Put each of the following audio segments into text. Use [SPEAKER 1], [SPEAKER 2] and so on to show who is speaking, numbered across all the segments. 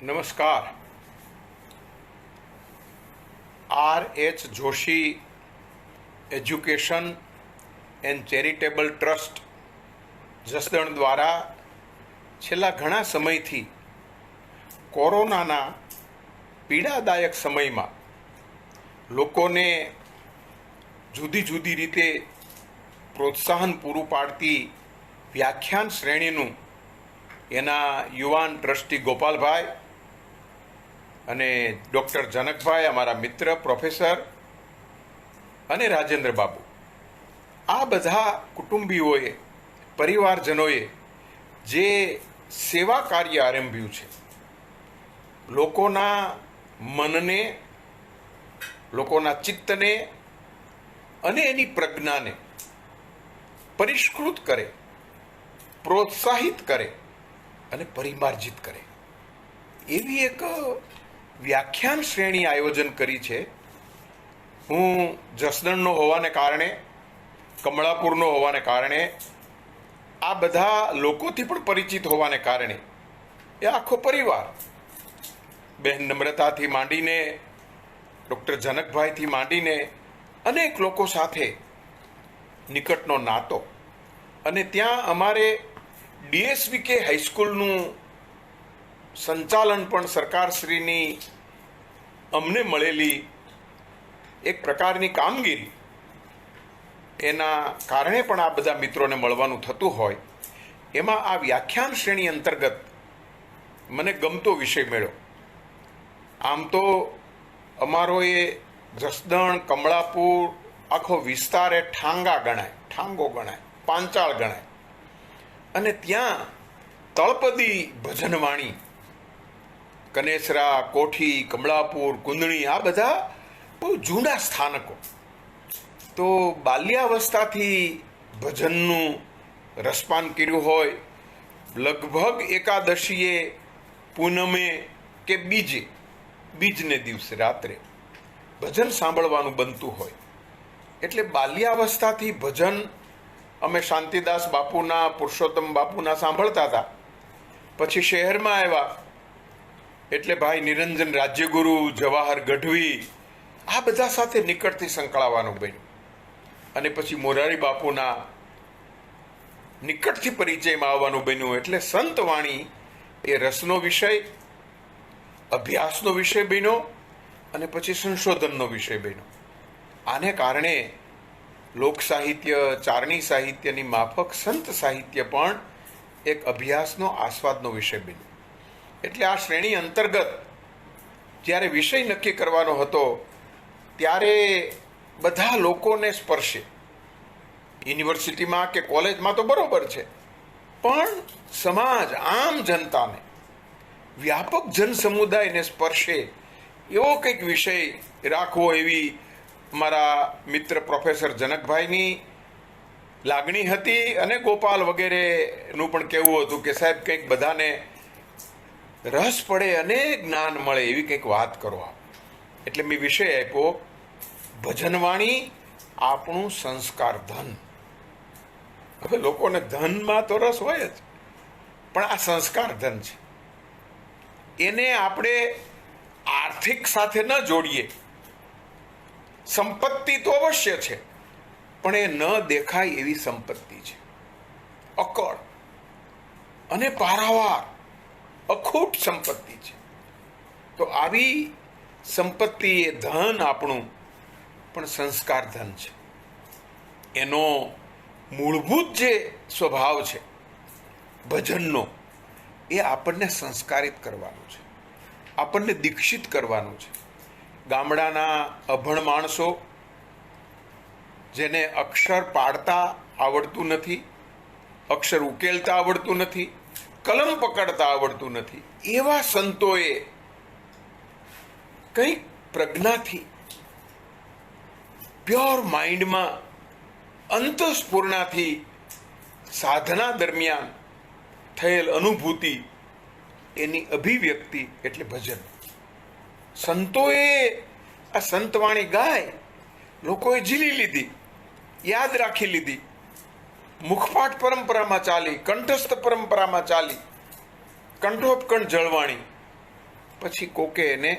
[SPEAKER 1] નમસ્કાર. R.H. Joshi education and charitable trust Jasdan દ્વારા છેલ્લા ઘણા સમયથી કોરોનાના પીડાદાયક સમયમાં લોકોને જુદી જુદી રીતે પ્રોત્સાહન પૂરું પાડતી વ્યાખ્યાન શ્રેણીનું એના યુવાન ટ્રસ્ટી ગોપાલભાઈ અને ડૉક્ટર જનકભાઈ, અમારા મિત્ર પ્રોફેસર, અને રાજેન્દ્ર બાબુ, આ બધા કુટુંબીઓએ, પરિવારજનોએ જે સેવા કાર્ય આરંભ્યું છે, લોકોના મનને, લોકોના ચિત્તને અને એની પ્રજ્ઞાને પરિષ્કૃત કરે, પ્રોત્સાહિત કરે અને પરિમાર્જિત કરે એવી એક વ્યાખ્યાન શ્રેણી આયોજન કરી છે. હું જસદણનો હોવાને કારણે, કમળાપુરનો હોવાને કારણે, આ બધા લોકોથી પણ પરિચિત હોવાને કારણે એ આખો પરિવાર, બહેન નમ્રતાથી માંડીને ડૉક્ટર જનકભાઈથી માંડીને અનેક લોકો સાથે નિકટનો નાતો, અને ત્યાં અમારે DSVK હાઈસ્કૂલનું સંચાલન પણ સરકારશ્રીની અમને મળેલી એક પ્રકારની કામગીરી, એના કારણે પણ આ બધા મિત્રોને મળવાનું થતું હોય. એમાં આ વ્યાખ્યાન શ્રેણી અંતર્ગત મને ગમતો વિષય મળ્યો. આમ તો અમારો એ જસદણ, કમળાપુર આખો વિસ્તાર એ ઠાંગો ગણાય, પાંચાળ ગણાય, અને ત્યાં તળપદી ભજનવાણી, કનેસરા, કોઠી, કમળાપુર, કુંદણી, આ બધા બહુ જૂના સ્થાનકો. તો બાલ્યાવસ્થાથી ભજનનું રસપાન કર્યું હોય, લગભગ એકાદશીએ, પૂનમે કે બીજને દિવસે રાત્રે ભજન સાંભળવાનું બનતું હોય. એટલે બાલ્યાવસ્થાથી ભજન અમે શાંતિદાસ બાપુના, પુરુષોત્તમ બાપુના સાંભળતા હતા. પછી શહેરમાં આવ્યા એટલે ભાઈ નિરંજન રાજ્યગુરુ, જવાહર ગઢવી, આ બધા સાથે નિકટથી સંકળાવાનું બન્યું. અને પછી મોરારી બાપુના નિકટથી પરિચયમાં આવવાનું બન્યું. એટલે સંતવાણી એ રસનો વિષય, અભ્યાસનો વિષય બન્યો, અને પછી સંશોધનનો વિષય બન્યો. આને કારણે લોક સાહિત્ય, ચારણી સાહિત્યની માફક સંત સાહિત્ય પણ એક અભ્યાસનો, આસ્વાદનો વિષય બન્યો. એટલે આ શ્રેણી અંતર્ગત જ્યારે વિષય નક્કી કરવાનો હતો ત્યારે બધા લોકોને સ્પર્શે. યુનિવર્સિટીમાં કે કોલેજમાં તો બરોબર છે, પણ સમાજ, આમ જનતાને, વ્યાપક જન સમુદાયને સ્પર્શે એવો કંઈક વિષય રાખવો, એવી મારા મિત્ર પ્રોફેસર જનકભાઈની લાગણી હતી. અને ગોપાલ વગેરેનું પણ કહેવું હતું કે સાહેબ કંઈક બધાને રસ પડે અને જ્ઞાન મળે એવી કંઈક વાત કરો. એટલે મેં વિષય આપ્યો, ભજનવાણી આપણું સંસ્કાર ધન. હવે લોકોને ધનમાં તો રસ હોય જ, પણ આ સંસ્કાર ધન છે. એને આપણે આર્થિક સાથે ન જોડીએ. સંપત્તિ તો અવશ્ય છે, પણ એ ન દેખાય એવી સંપત્તિ છે, અકળ અને પારાવાર અખૂટ સંપત્તિ છે. તો આવી સંપત્તિ, એ ધન આપણું, પણ સંસ્કાર ધન છે. એનો મૂળભૂત જે સ્વભાવ છે ભજનનો, એ આપણને સંસ્કારિત કરવાનું છે, આપણને દીક્ષિત કરવાનું છે. ગામડાના અભણ માણસો, જેને અક્ષર પાડતા આવડતું નથી, અક્ષર ઉકેલતા આવડતું નથી, કલમ પકડતા આવડતું નથી, એવા સંતોએ કંઈક પ્રજ્ઞાથી, પ્યોર માઇન્ડમાં, અંતઃસ્ફૂર્ણાથી સાધના દરમિયાન થયેલ અનુભૂતિ, એની અભિવ્યક્તિ એટલે ભજન. સંતોએ આ સંતવાણી ગાય, લોકોએ ઝીલી લીધી, યાદ રાખી લીધી, મુખપાઠ પરંપરામાં ચાલી, કંઠસ્થ પરંપરામાં ચાલી, કંઠોપકંઠ જળવાણી, પછી કોકે એને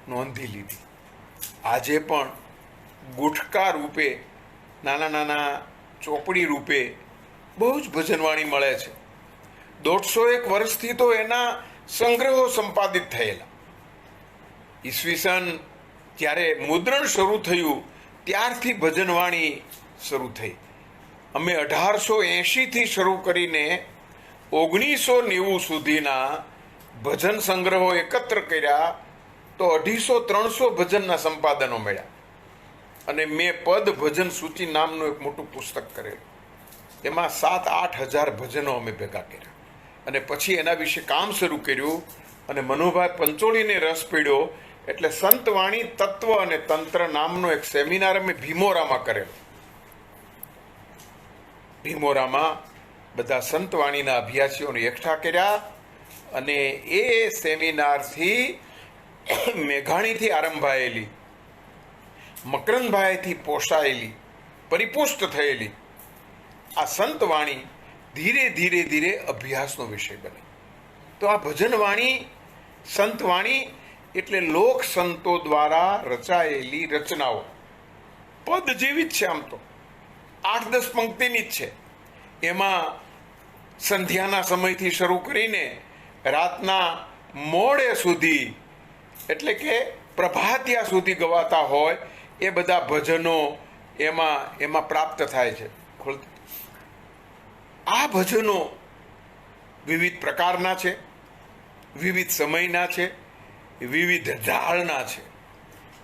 [SPEAKER 1] નોંધી લીધી. આજે પણ ગુટકા રૂપે, નાના નાના ચોપડી રૂપે બહુ જ ભજનવાણી મળે છે. 150 વર્ષથી તો એના સંગ્રહો સંપાદિત થયેલા. ઈસવીસન જ્યારે મુદ્રણ શરૂ થયું ત્યારથી ભજનવાણી શરૂ થઈ. અમે 1880થી શરૂ કરીને 1990 સુધીના ભજન સંગ્રહો એકત્ર કર્યા તો 250-300 ભજનના સંપાદનો મળ્યા. અને મેં પદ ભજન સૂચિ નામનું એક મોટું પુસ્તક કરેલું. એમાં 7-8 હજાર ભજનો અમે ભેગા કર્યા. અને પછી એના વિશે કામ શરૂ કર્યું. અને મનોભાઈ પંચોળીને રસ પડ્યો એટલે સંતવાણી તત્વ અને તંત્ર નામનો એક સેમિનાર અમે ભીમોરામાં કરેલો. ભીમોરામાં બધા સંતવાણીના અભ્યાસીઓને એકઠા કર્યા. અને એ સેમિનારથી મેઘાણીથી આરંભાયેલી, મકરંદભાઈથી પોષાયેલી, પરિપુષ્ટ થયેલી આ સંતવાણી ધીરે ધીરે ધીરે અભ્યાસનો વિષય બની. તો આ ભજનવાણી, સંતવાણી એટલે લોક સંતો દ્વારા રચાયેલી રચનાઓ. પદ જેવી જ છે, આમ તો 8-10 પંક્તિની જ છે. એમાં સંધ્યાના સમયથી શરૂ કરીને રાતના મોડે સુધી, એટલે કે પ્રભાતિયા સુધી ગવાતા હોય એ બધા ભજનો એમાં પ્રાપ્ત થાય છે. આ ભજનો વિવિધ પ્રકારના છે, વિવિધ સમયના છે, વિવિધ ઢાળના છે.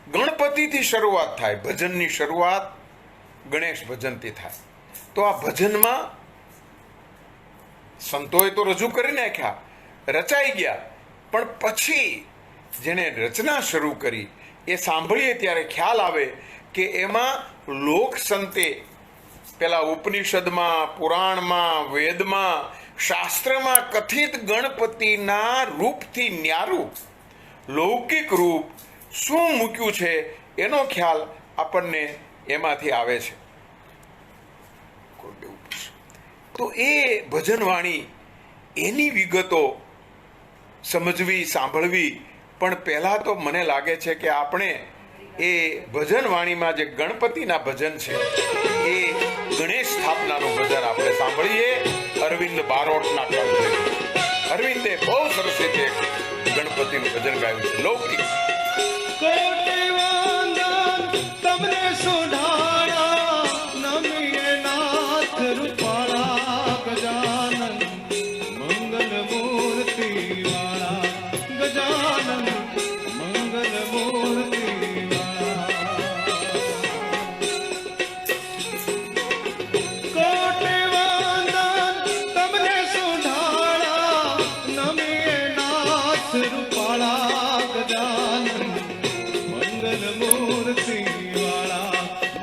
[SPEAKER 1] ગણપતિથી શરૂઆત થાય. ભજનની શરૂઆત ગણેશ ભજનથી થાય. તો આ ભજનમાં સંતોએ તો રજૂ કરી નાખ્યા, રચાઈ ગયા. પણ પછી જેણે રચના શરૂ કરી એ સાંભળીએ ત્યારે ખ્યાલ આવે કે એમાં લોક સંતે પેલા ઉપનિષદમાં, પુરાણમાં, વેદમાં, શાસ્ત્રમાં કથિત ગણપતિના રૂપથી ન્યારું લૌકિક રૂપ શું મૂક્યું છે એનો ખ્યાલ આપણને એમાંથી આવે છે. તો એ ભજનવાણી, એની વિગતો સમજવી, સાંભળવી. પણ પહેલાં તો મને લાગે છે કે આપણે એ ભજનવાણીમાં જે ગણપતિના ભજન છે એ ગણેશ સ્થાપનાનું ભજન આપણે સાંભળીએ અરવિંદ બારોટના કંઠે. અરવિંદે બહુ સરસ રીતે ગણપતિનું ભજન ગાયું છે, લૌકિક.
[SPEAKER 2] તમને સુધારા નમીએ નાથ રૂપાળા ગજાનન મંગલ મૂર્તિ વાળા ગજાનન મંગલ મૂર્તિ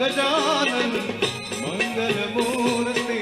[SPEAKER 2] ગજાનન મંગલ મૂર્તિ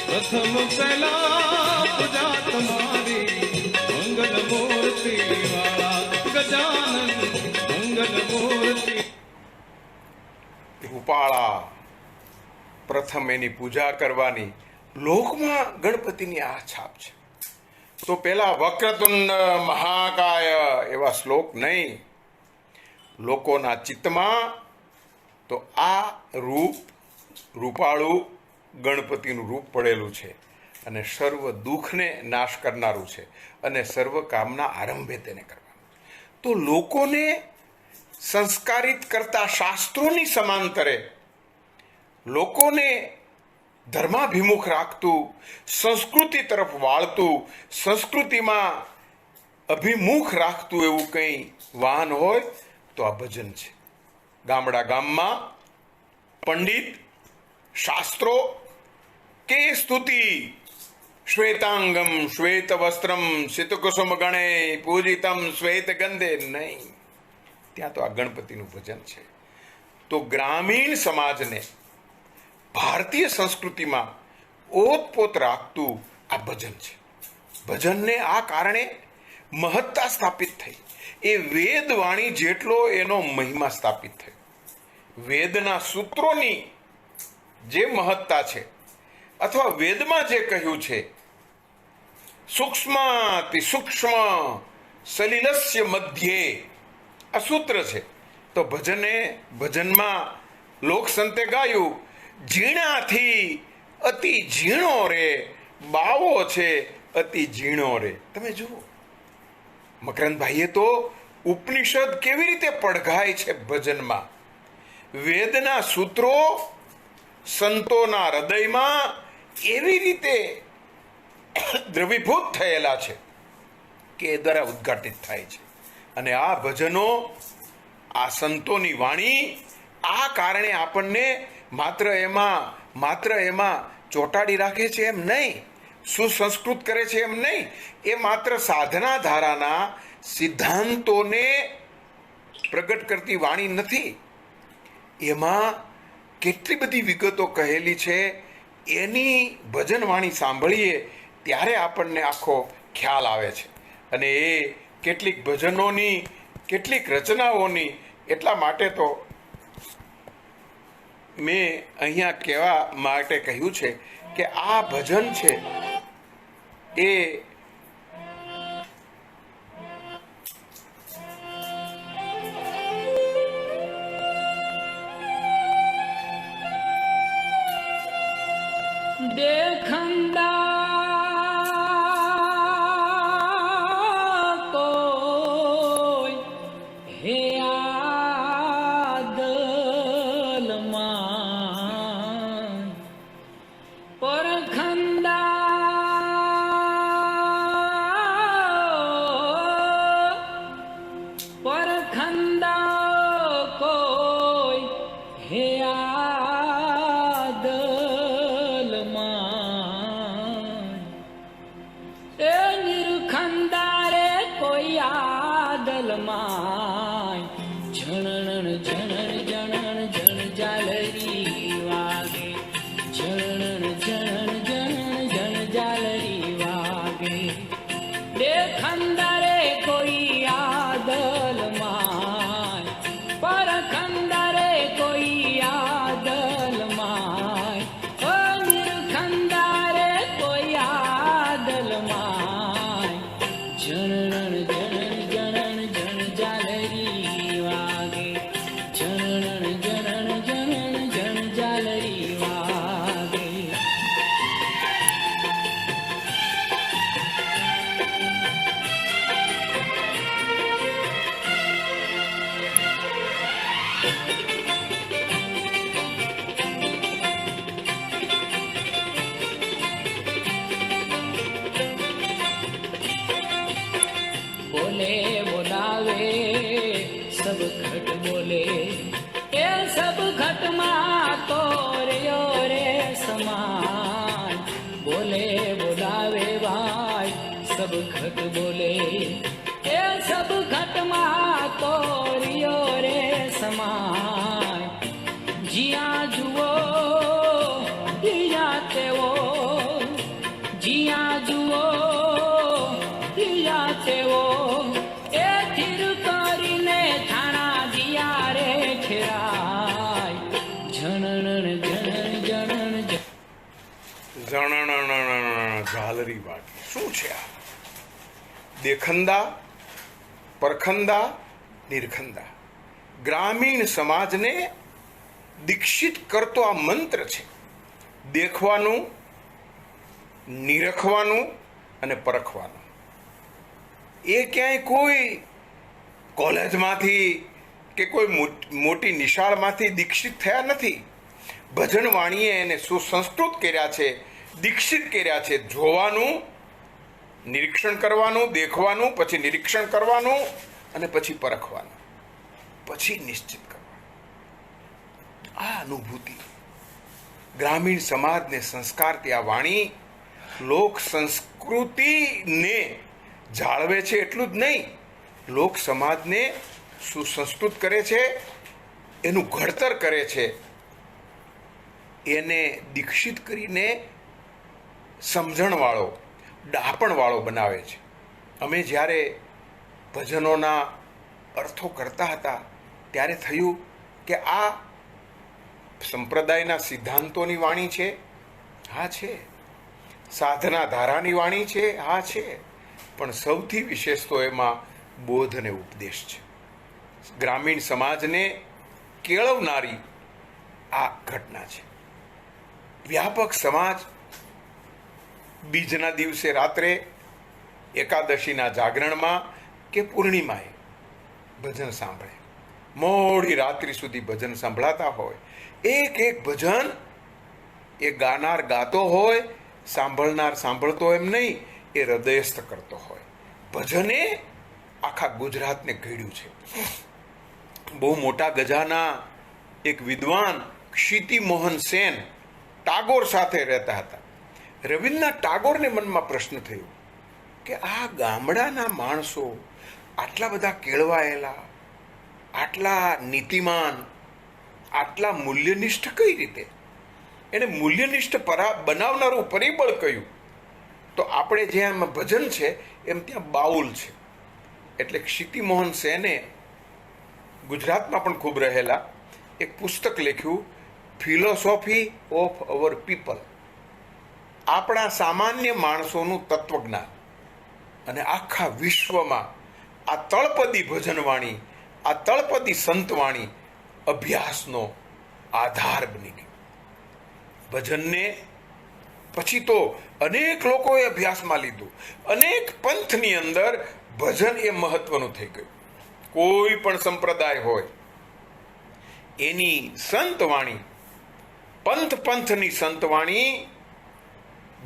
[SPEAKER 2] પ્રથમ પહેલા પૂજા તમારી મંગલ મૂર્તિ વાળા ગજાનન મંગલ મૂર્તિ.
[SPEAKER 1] રૂપાળા પ્રથમ એની પૂજા કરવાની, લોકમાં ગણપતિની આ છાપ છે. તો પેલા વક્રતુંડ મહાકાય એવા શ્લોક નહીં, લોકોના ચિત્તમાં તો આ રૂપાળું ગણપતિનું રૂપ પડેલું છે અને સર્વ દુઃખને નાશ કરનારું છે અને સર્વ કામના આરંભે તેને કરવાનું. તો લોકોને સંસ્કારિત કરતા શાસ્ત્રોની સમાંતરે લોકોને ધર્માભિમુખ રાખતું, સંસ્કૃતિ તરફ વાળતું, સંસ્કૃતિમાં અભિમુખ રાખતું એવું કંઈ વાહન હોય તો આ ભજન છે. ગામમાં પંડિત શાસ્ત્રો કે સ્તુતિ, શ્વેતાંગમ શ્વેત વસ્ત્રમ સિતકુસુમ ગણે પૂજિતમ શ્વેત ગંધે નહીં. ત્યાં તો આ ગણપતિનું ભજન છે. તો ગ્રામીણ સમાજને ભારતીય સંસ્કૃતિમાં ઓતપોત રાખતું આ ભજન છે. ભજનને આ કારણે મહત્તા સ્થાપિત થઈ, એ વેદ વાણી જેટલો એનો મહિમા સ્થાપિત થયો. વેદના સૂત્રોની જે મહત્તા છે, અથવા વેદમાં જે કહ્યું છે, સૂક્ષ્માતિ સૂક્ષ્મ સલિલસ્ય મધ્યે, આ સૂત્ર છે. તો ભજનમાં લોક સંતે ગાયું, ઝીણાથી અતિ ઝીણો રે બાવો છે અતિ ઝીણો રે. તમે જુઓ મકરંદભાઈએ તો ઉપનિષદ કેવી રીતે પડઘાય છે ભજનમાં. વેદના સૂત્રો સંતોના હૃદયમાં એવી રીતે દ્રવીભૂત થયેલા છે કે એ દ્વારા ઉદ્ઘાટિત થાય છે. અને આ ભજનો, આ સંતોની વાણી આ કારણે આપણને માત્ર એમાં ચોંટાડી રાખે છે એમ નહીં, સુસંસ્કૃત કરે છે એમ નહીં. એ માત્ર સાધના ધારાના સિદ્ધાંતોને પ્રગટ કરતી વાણી નથી. એમાં કેટલી બધી વિગતો કહેલી છે, એની ભજન વાણી સાંભળીએ ત્યારે આપણને આખો ખ્યાલ આવે છે. અને એ કેટલીક ભજનોની, કેટલીક રચનાઓની, એટલા માટે તો મેં અહીંયા કહેવા માટે કહ્યું છે કે આ ભજન છે એ
[SPEAKER 3] देखंदा कोई हे आदल मान परखंदा कोई हे आदल मान ए निरखंदा रे कोई आदल मान झणण झणण झणण झण जालरी वागे झणण झणण झणण झण जालरी वागे देखंदा रे कोई आदल माय परखंदा रे कोई आदल माय ओ निरखंदा रे कोई आदल माय झणण झणण झणण झण जालरी वागे झणण झणण झणण झण जालरी वागे बोले बोलावे सब घट बोले ये सब घट मा तो रे समान बोले बोलावे भाई सब घट बोले ये सब घट मा तो रे समान जिया जुओ जिया तेवो जिया जुओ जिया तेवो ए थिर કરીને થાણા દિયા રે ખેરાય ઝણણ ઝણણ ઝણણ
[SPEAKER 1] ઝણણ ઝાલરી વાગી. શું છે આ? દેખંદા, પરખંદા, નિરખંદા. ગ્રામીણ સમાજને દીક્ષિત કરતો આ મંત્ર છે. દેખવાનું, નિરખવાનું અને પરખવાનું. એ ક્યાંય કોઈ કોલેજમાંથી કે કોઈ મોટી નિશાળમાંથી દીક્ષિત થયા નથી. ભજન વાણીએ એને સુસંસ્કૃત કર્યા છે, દીક્ષિત કર્યા છે. જોવાનું, નિરીક્ષણ કરવાનું, દેખવાનું, પછી નિરીક્ષણ કરવાનું અને પછી પરખવાનું, પછી નિશ્ચિત કરવાનું. આ અનુભૂતિ ગ્રામીણ સમાજને સંસ્કારથી આ વાણી લોક સંસ્કૃતિને જાળવે છે. એટલું જ નહીં, લોક સમાજને સુસંસ્કૃત કરે છે, એનું ઘડતર કરે છે, એને દીક્ષિત કરીને સમજણવાળો, ડાપણવાળો બનાવે છે. અમે જ્યારે ભજનોના અર્થો કરતા હતા ત્યારે થયું કે આ સંપ્રદાયના સિદ્ધાંતોની વાણી છે. હા છે. સાધના ધારાની વાણી છે. હા છે. પણ સૌથી વિશેષ તો એમાં બોધ અને ઉપદેશ છે. ગ્રામીણ સમાજને કેળવનારી આ ઘટના છે. વ્યાપક સમાજ બીજના દિવસે રાત્રે, એકાદશીના જાગરણમાં કે પૂર્ણિમાએ ભજન સાંભળે. મોડી રાત્રિ સુધી ભજન સંભળાતા હોય. એક એક ભજન એ ગાનાર ગાતો હોય, સાંભળનાર સાંભળતો એમ નહીં, એ હૃદયસ્થ કરતો હોય. ભજને આખા ગુજરાતને ઘડ્યું છે. બહુ મોટા ગજાના એક વિદ્વાન ક્ષિતિ મોહન સેન ટાગોર સાથે રહેતા હતા. રવિન્દ્રનાથ ટાગોરને મનમાં પ્રશ્ન થયો કે આ ગામડાના માણસો આટલા બધા કેળવાયેલા, આટલા નીતિમાન, આટલા મૂલ્યનિષ્ઠ કઈ રીતે? એને મૂલ્યનિષ્ઠ બનાવનારું પરિબળ કયું? તો આપણે જ્યાં ભજન છે એમ ત્યાં બાઉલ છે. એટલે ક્ષિતિમોહન સેને ગુજરાતમાં પણ ખૂબ રહેલા એક પુસ્તક લખ્યું, ફિલોસોફી ઓફ અવર પીપલ, આપણા સામાન્ય માણસોનું તત્વજ્ઞાન. અને આખા વિશ્વમાં આ તળપદી ભજનવાણી, આ તળપદી સંતવાણી અભ્યાસનો આધાર બની ગઈ. ભજનને પછી તો અનેક લોકોએ અભ્યાસમાં લીધું. અનેક પંથની અંદર ભજન એ મહત્વનું થઈ ગયું. કોઈ પણ સંપ્રદાય હોય એની સંતવાણી, પંથની સંતવાણી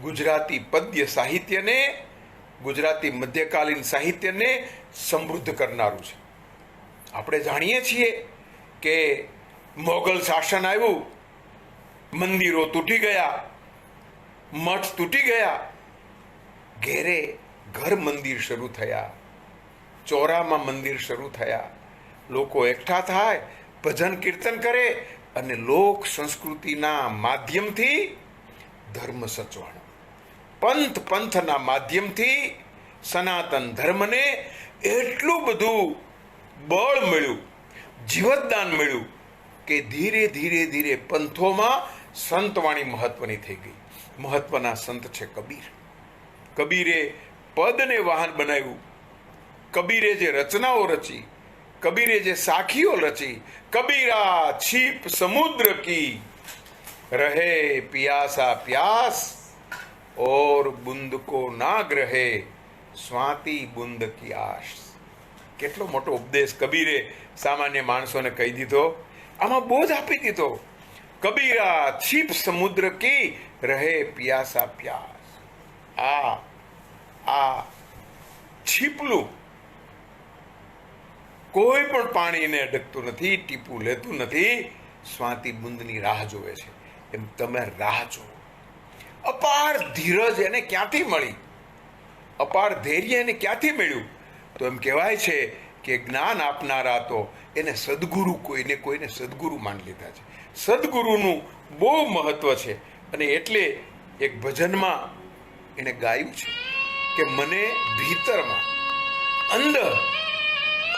[SPEAKER 1] ગુજરાતી પદ્ય સાહિત્યને, ગુજરાતી મધ્યકાલીન સાહિત્યને સમૃદ્ધ કરનારું છે. આપણે જાણીએ છીએ કે મોગલ શાસન આવ્યું, મંદિરો તૂટી ગયા, મઠ તૂટી ગયા, ઘેરે ઘર મંદિર શરૂ થયા, ચોરામાં મંદિર શરૂ થયા. લોકો એકઠા થાય, ભજન કીર્તન કરે અને લોક સંસ્કૃતિના માધ્યમથી ધર્મ સચવાણો. પંથના માધ્યમથી સનાતન ધર્મને એટલું બધું બળ મળ્યું, જીવતદાન મળ્યું કે ધીરે ધીરે ધીરે પંથોમાં સંતવાણી મહત્વની થઈ ગઈ. મહત્વના સંત છે કબીર. કબીરે પદને વાહન બનાવ્યું. કબીરે જે રચનાઓ રચી, કબીરે જે સાખીઓ રચી, કબીરા છીપ સમુદ્ર કી, રહે પિયાસા પ્યાસ और બુંદ કો ના ગ્રહે, સ્વાતિ બુંદ કી આશ. કેટલો મોટો ઉપદેશ કબીરે સામાન્ય માણસોને કહી દીધો, આમાં બોધ આપી દીધો. કબીરા છીપ સમુદ્ર કી, રહે પિયાસા પ્યાસ. આ છીપલું કોઈ પણ પાણીને અડકતું નથી, ટીપું લેતું નથી, સ્વાતિ બુંદની રાહ જોવે છે. એમ તમે રાહ જુઓ. અપાર ધીરજ એને ક્યાંથી મળી? અપાર ધૈર્ય એને ક્યાંથી મળ્યું? તો એમ કહેવાય છે કે જ્ઞાન આપનારા તો એને સદગુરુ, કોઈને સદગુરુ માની લીધા છે. સદગુરુનું બહુ મહત્વ છે. અને એટલે એક ભજનમાં એને ગાયું છે કે મને ભીતરમાં,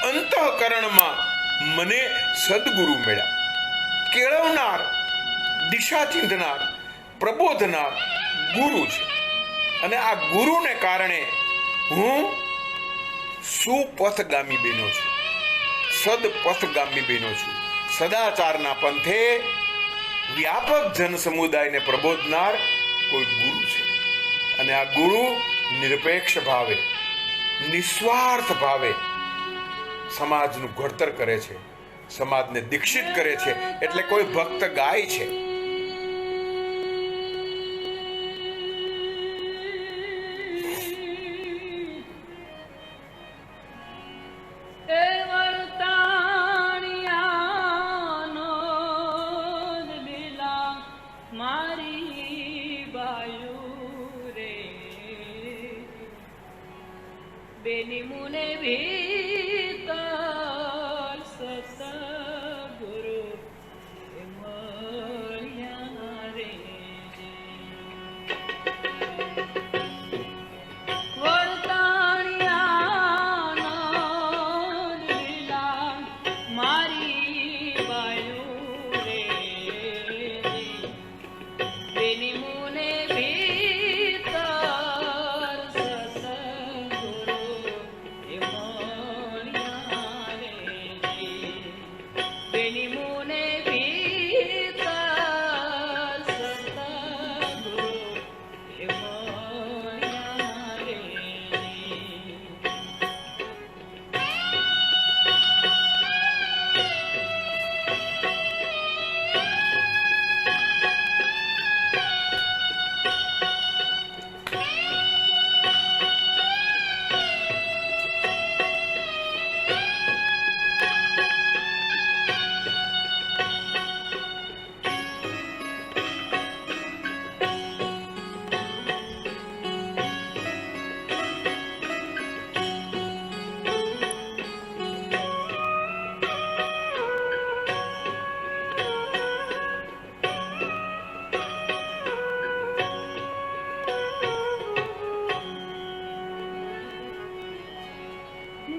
[SPEAKER 1] અંતઃકરણમાં મને સદગુરુ મળ્યા. કેળવનાર, દિશા ચિંધનાર, પ્રબોધનાર ગુરુ છે. અને આ ગુરુને કારણે હું સુપથગામી બન્યો છું, સદપથગામી બન્યો છું. સદાચારના પંથે વ્યાપક જન સમુદાયને પ્રબોધનાર કોઈ ગુરુ છે. અને આ ગુરુ નિરપેક્ષ ભાવે, નિસ્વાર્થ ભાવે સમાજનું ઘડતર કરે છે, સમાજને દીક્ષિત કરે છે. એટલે કોઈ ભક્ત ગાય છે,
[SPEAKER 3] એ વર્તાણિયાનો લીલા મારી બાયુ રે, બેની મુને ભીતર સતગુરુ મળ્યા રે.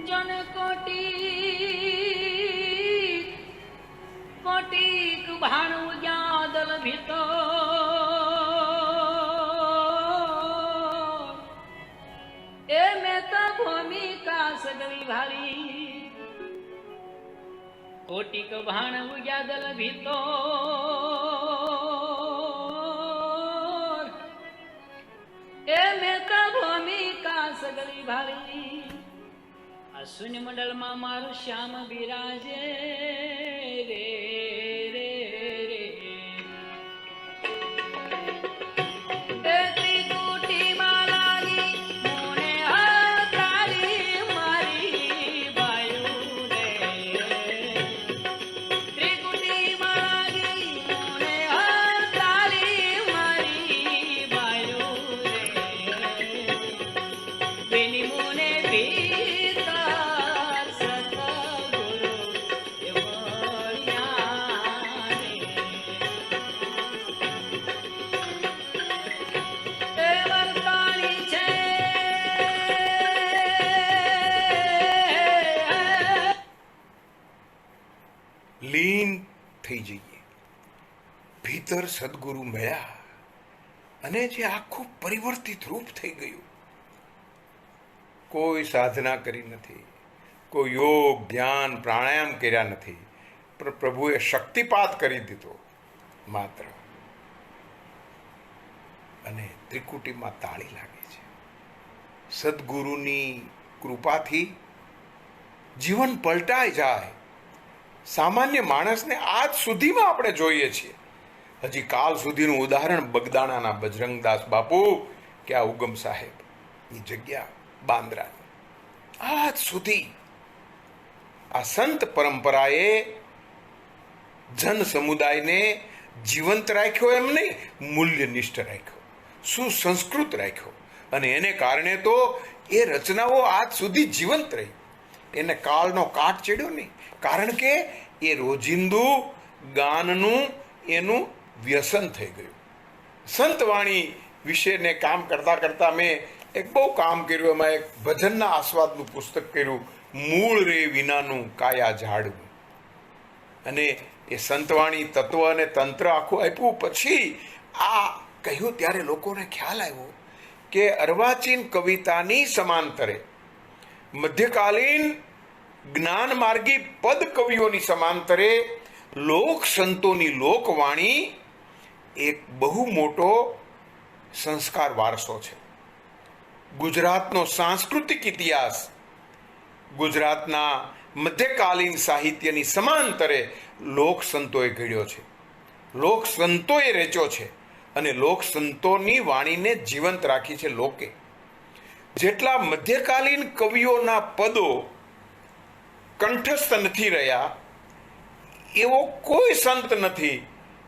[SPEAKER 3] જન કોટી કોટીક ભાણું જાદલ ભીતો, એ મેં તો ભૂમિકા સગવી ભારી. કોટીક ભાણું જાદલ ભીતો, એ મેં તો ભૂમિકા સગવી ભારી. આ શૂન્ય મંડળમાં મારું શ્યામ બિરાજે રે રે રે. એ ત્રિકુટીમાં લાગી મોને હતારી મારી બાયુ રે. ત્રિકુટીમાં લાગી મોને હતારી મારી બાયુ રે. બેની મોને
[SPEAKER 1] લીન થઈ જઈએ. ભીતર સદગુરુ મળ્યા અને જે આખું પરિવર્તિત રૂપ થઈ ગયું. કોઈ સાધના કરી નથી, કોઈ યોગ ધ્યાન પ્રાણાયામ કર્યા નથી, પણ પ્રભુએ શક્તિપાત કરી દીધો માત્ર. અને ત્રિકુટીમાં તાળી લાગે છે. સદગુરુની કૃપાથી જીવન પલટાઈ જાય. સામાન્ય માણસને આજ સુધીમાં આપણે જોઈએ છીએ. હજી કાલ સુધીનું ઉદાહરણ બગદાણાના બજરંગદાસ બાપુ કે આ ઉગમ સાહેબની જગ્યા બાંદ્રાની. આજ સુધી આ સંત પરંપરાએ જન સમુદાયને જીવંત રાખ્યો, એમ નહીં, મૂલ્યનિષ્ઠ રાખ્યો, સુસંસ્કૃત રાખ્યો. અને એને કારણે તો એ રચનાઓ આજ સુધી જીવંત રહી. એને કાળનો કાટ ચડ્યો નહીં, કારણ કે એ રોજિંદુ ગાનનું એનું વ્યસન થઈ ગયું. સંતવાણી વિશેને કામ કરતા કરતા મેં એક બહુ કામ કર્યું. એમાં એક ભજનના આસ્વાદનું પુસ્તક કર્યું, મૂળ રે વિનાનું કાયા ઝાડવું. અને એ સંતવાણી તત્વ અને તંત્ર આખું આપ્યું. પછી આ કહ્યું ત્યારે લોકોને ખ્યાલ આવ્યો કે અર્વાચીન કવિતાની સમાંતરે મધ્યકાલીન જ્ઞાન માર્ગી પદ કવિઓની સમાંતરે લોક સંતોની લોકવાણી એક બહુ મોટો સંસ્કાર વારસો છે. ગુજરાતનો સાંસ્કૃતિક ઇતિહાસ ગુજરાતના મધ્યકાલીન સાહિત્યની સમાંતરે લોક સંતોએ ઘડ્યો છે, લોક સંતોએ રચ્યો છે અને લોક સંતોની વાણીને જીવંત રાખી છે લોકે. જેટલા મધ્યકાલીન કવિઓના પદો કંઠસ્થ નથી રહ્યા એવો કોઈ સંત નથી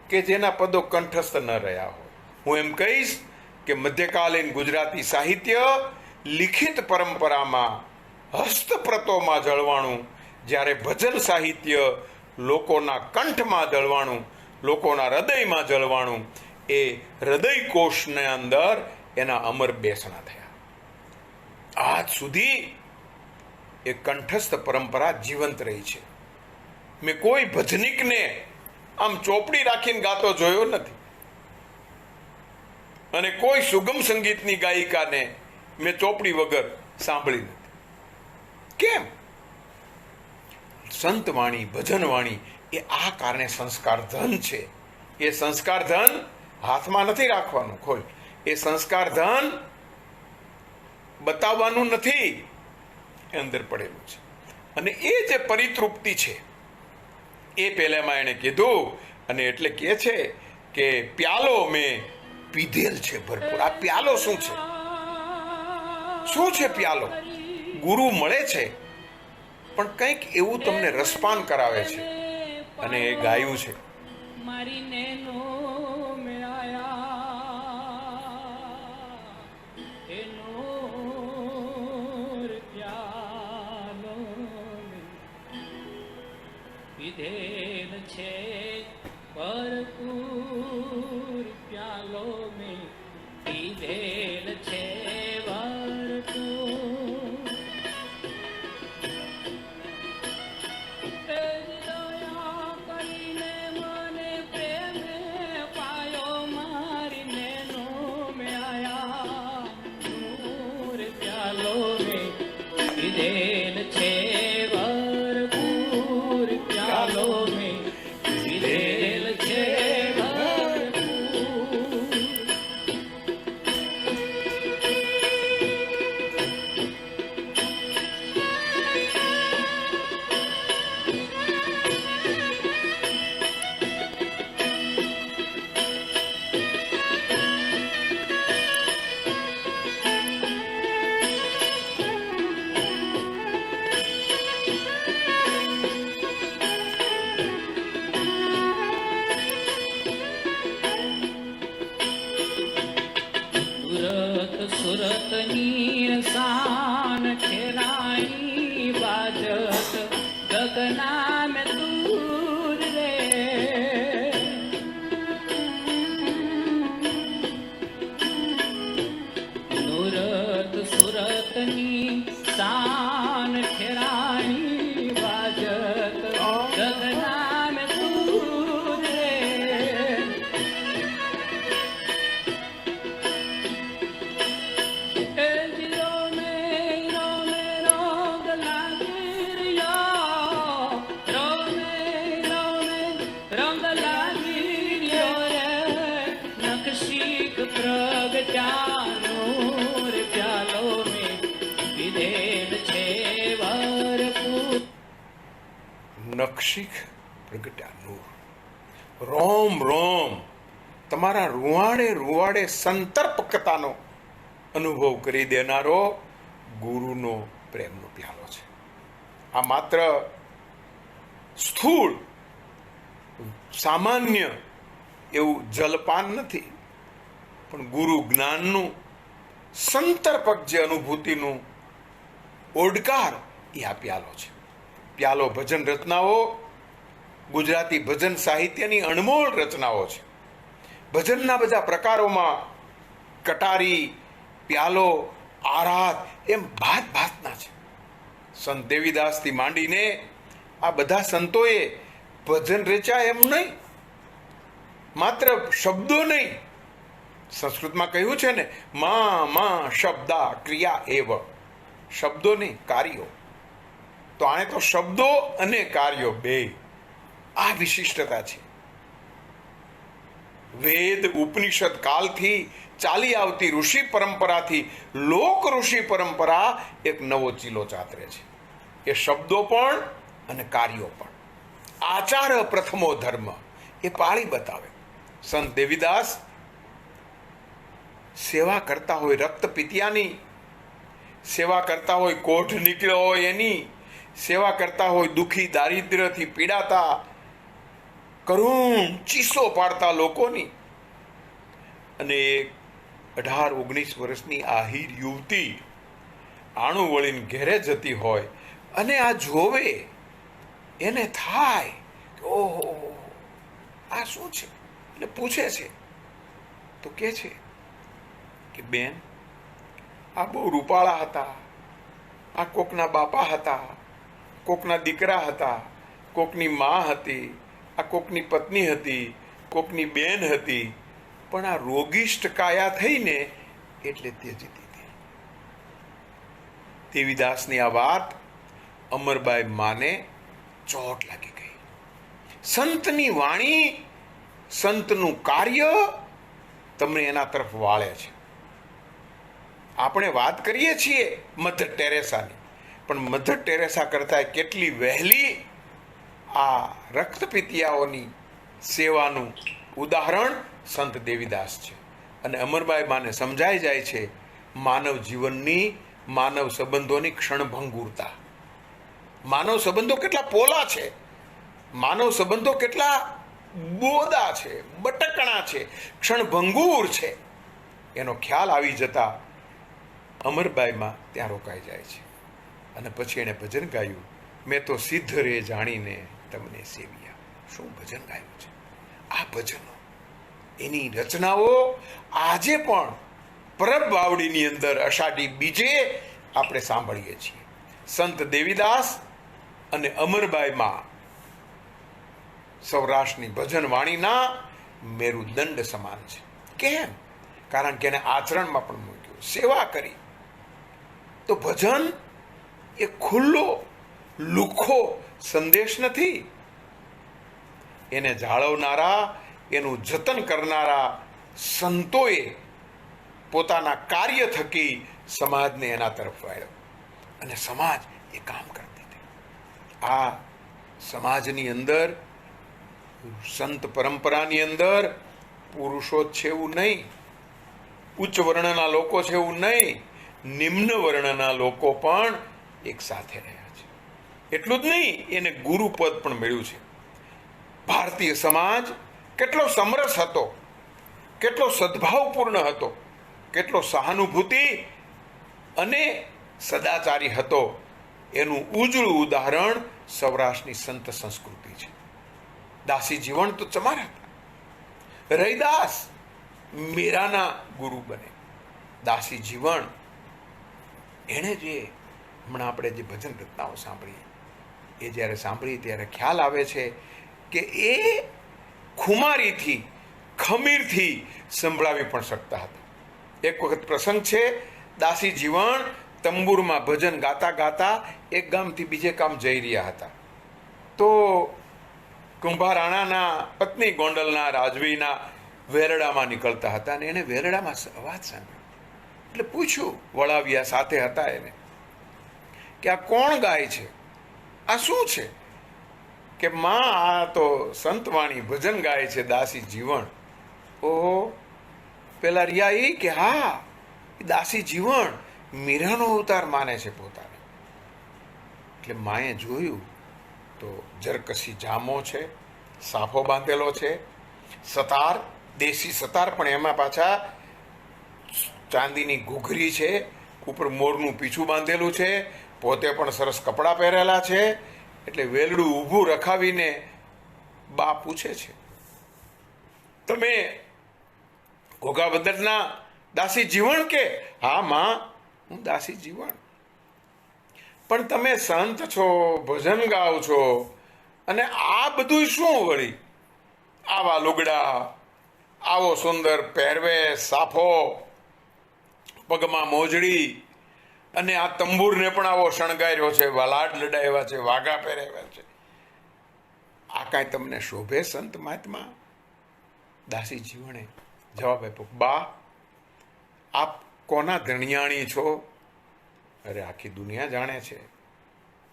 [SPEAKER 1] કે જેના પદો કંઠસ્થ ન રહ્યા હોય. હું એમ કહીશ કે મધ્યકાલીન ગુજરાતી સાહિત્ય લિખિત પરંપરામાં હસ્તપ્રતોમાં જળવાણું, જ્યારે ભજન સાહિત્ય લોકોના કંઠમાં જળવાણું, લોકોના હૃદયમાં જળવાણું, એ હૃદય કોષને અંદર એના અમર બેસણા થયા. આજ સુધી એ કંઠસ્થ પરંપરા જીવંત રહી છે. મેં કોઈ ભજનિકને આમ ચોપડી રાખીને ગાતો જોયો નથી અને કોઈ સુગમ સંગીતની ગાયિકાને મેં ચોપડી વગર સાંભળી નથી. કેમ? સંતવાણી, ભજનવાણી એ આ કારણે સંસ્કાર ધન છે. એ સંસ્કાર ધન હાથમાં નથી રાખવાનું ખોલ, એ સંસ્કાર ધન બતાવવાનું નથી, એ અંદર પડેલું છે. અને એ જે પરિતૃપ્તિ છે એ પહેલામાં એણે કીધું, અને એટલે કહે છે કે પ્યાલો મેં પીધેલ છે ભરપૂર. આ પ્યાલો શું છે? શું છે પ્યાલો? ગુરુ મળે છે પણ કંઈક એવું તમને રસપાન કરાવે છે અને એ ગાયું છે.
[SPEAKER 3] મારી નેનો મેં આયા એનો પ્યાલો પીધેલ છે ભરપૂર, પ્યાલો મેં પીધેલ છે ભરપૂર. દયા કરીને મને પ્રેમે પાયો, મારી નેનો મેં આયા નૂર, પ્યાલો મેં પીધેલ છે ભરપૂર, પ્યાલો મેં પીધેલ છે ભરપૂર. સુરતની શાન ખેરાણી બાજત ગગના મેં દૂર રે. નુરત સુરતની શાન ખેરાણી બાજત ગગના મેં દૂર રે.
[SPEAKER 1] નક્ષિક પ્રગટ્યા નૂર. રોમ રોમ તમારા રૂવાડે રૂવાડે સંતર્પકતાનો અનુભવ કરી દેનારો ગુરુનો પ્રેમનો પ્યાલો છે. આ માત્ર સ્થૂળ સામાન્ય એવું જલપાન નથી, પણ ગુરુ જ્ઞાનનું સંતર્પક જે અનુભૂતિનું ઓડકાર એ આ પ્યાલો છે. પ્યાલો ભજન રચનાઓ ગુજરાતી ભજન સાહિત્યની અણમોલ રચનાઓ છે. ભજનના બધા પ્રકારોમાં કટારી, પ્યાલો, આરાધ એમ ભાત ભાતના છે. સંત દેવીદાસથી માંડીને આ બધા સંતોએ ભજન રચ્યા એમ નહીં, માત્ર શબ્દો નહીં સંસ્કૃતમાં કહ્યું છે ને, માં શબ્દા ક્રિયા એવ, શબ્દો નહીં કાર્યો. તો આને તો શબ્દો અને કાર્યો બે, આ વિશિષ્ટતા છે. વેદ ઉપનિષદ કાલથી ચાલી આવતી ઋષિ પરંપરાથી લોક ઋષિ પરંપરા એક નવો ચીલો ચાતરે છે. એ શબ્દો પણ અને કાર્યો પણ. આચાર પ્રથમો ધર્મ એ પાળી બતાવે. સંત દેવીદાસ સેવા કરતા હોય રક્ત પિતિયાની, સેવા કરતા હોય કોઢ નીકળ્યો હોય એની, સેવા કરતા હોય દુઃખી દારિદ્ર્યથી પીડાતા કરુણ ચીસો પાડતા લોકોની. અને 18-19 વર્ષની આહિર યુવતી આણું વળીને ઘેરે જતી હોય અને આ જોવે, એને થાય કે ઓહો આ શું છે. એટલે પૂછે છે તો કે છે કે બેન, આ બહુ રૂપાળા હતા, આ કોકના બાપા હતા, કોકના દીકરા હતા, કોકની મા હતી, આ કોકની પત્ની હતી, કોકની બેન હતી, પણ આ રોગિષ્ટ કાયા થઈને એટલે ત્યજી દીધી. દેવીદાસની આ વાત અમરબાઈ માને ચોટ લાગી ગઈ. સંતની વાણી, સંતનું કાર્ય તમને એના તરફ વાળે છે. આપણે વાત કરીએ છીએ મધર ટેરેસાની, પણ મધર ટેરેસા કરતાં કેટલી વહેલી આ રક્તપિતિયાઓની સેવાનું ઉદાહરણ સંત દેવીદાસ છે. અને અમરબાઈ માને સમજાઈ જાય છે માનવ જીવનની, માનવ સંબંધોની ક્ષણભંગુરતા. માનવ સંબંધો કેટલા પોલા છે, માનવ સંબંધો કેટલા બોદા છે, બટકણા છે, ક્ષણભંગુર છે. એનો ખ્યાલ આવી જતા અમરબાઈમાં ત્યાં રોકાઈ જાય છે. અને પછી એણે ભજન ગાયું, મેં તો સિદ્ધ રે જાણીને તમને સેવ્યા. શું ભજન ગાયું છે! આ ભજનો, એની રચનાઓ આજે પણ પરબ વાવડીની અંદર અષાઢી બીજે આપણે સાંભળીએ છીએ. સંત દેવીદાસ અને અમરબાઈમાં સૌરાષ્ટ્રની ભજન વાણીના મેરુદંડ સમાન છે. કેમ? કારણ કે એને આચરણમાં પણ મૂક્યું, સેવા કરી. તો ભજન એ ખુલ્લો લુખ્ખો સંદેશ નથી. એને જાળવનારા, એનું જતન કરનારા સંતોએ પોતાના કાર્ય થકી સમાજને એના તરફ વાળ્યો અને સમાજ એ કામ કરતી હતી. આ સમાજની અંદર, સંત પરંપરાની અંદર પુરુષો જ છે એવું નહીં, ઉચ્ચ વર્ણના લોકો છે એવું નહીં, નિમ્ન વર્ણના લોકો પણ એક સાથે રહ્યા છે. એટલું જ નહીં, એને ગુરુપદ પણ મળ્યું છે. ભારતીય સમાજ કેટલો સમરસ હતો, કેટલો સદભાવપૂર્ણ હતો, કેટલો સહાનુભૂતિ અને સદાચારી હતો, એનું ઉજળું ઉદાહરણ સૌરાષ્ટ્રની સંત સંસ્કૃતિ છે. દાસી જીવન તો ચમાર હતા. રૈદાસ મીરાના ગુરુ બને. દાસી જીવન એણે જે હમણાં આપણે જે ભજન રચનાઓ સાંભળીએ, એ જ્યારે સાંભળીએ ત્યારે ખ્યાલ આવે છે કે એ ખુમારીથી, ખમીરથી સંભળાવી પણ શકતા હતા. એક વખત પ્રસંગ છે, દાસી જીવણ તંબુરમાં ભજન ગાતા ગાતા એક ગામથી બીજે ગામ જઈ રહ્યા હતા. તો કુંભારાણાના પત્ની ગોંડલના રાજવીના વેરડામાં નીકળતા હતા અને એને વેરડામાં અવાજ સાંભળ્યો. એટલે પૂછ્યું, વળાવ્યા સાથે હતા એને, કે આ કોણ ગાય છે, આ શું છે? કે માં, આ તો સંતવાણી ભજન ગાય છે દાસી જીવણ. ઓહો! પેલા રિયા એ કે હા, દાસી જીવણ મીરાનો અવતાર માને છે પોતાને. એટલે માએ જોયું તો જરકસી જામો છે, સાફો બાંધેલો છે, સતાર, દેશી સતાર, પણ એમાં પાછા ચાંદીની ઘૂઘરી છે, ઉપર મોરનું પીછું બાંધેલું છે, પોતે પણ સરસ કપડાં પહેરેલા છે. એટલે વેલડું ઊભું રખાવીને બા પૂછે છે, તમે ઘોઘા બંદરના દાસી જીવણ? કે હા માં, હું દાસી જીવણ. પણ તમે સંત છો, ભજન ગાઓ છો, અને આ બધું શું વળી? આવા લુગડા, આવો સુંદર પહેરવેશ, સાફો, પગમાં મોજડી, અને આ તંબુરને પણ આવો શણગાર્યો છે, વલાડ લડાવ્યા છે, વાઘા પહેરાવ્યા છે. આ કાંઈ તમને શોભે સંત મહાત્મા? દાસી જીવણે જવાબ આપ્યો, બા આપ કોના ધણિયાણી છો? અરે આખી દુનિયા જાણે છે.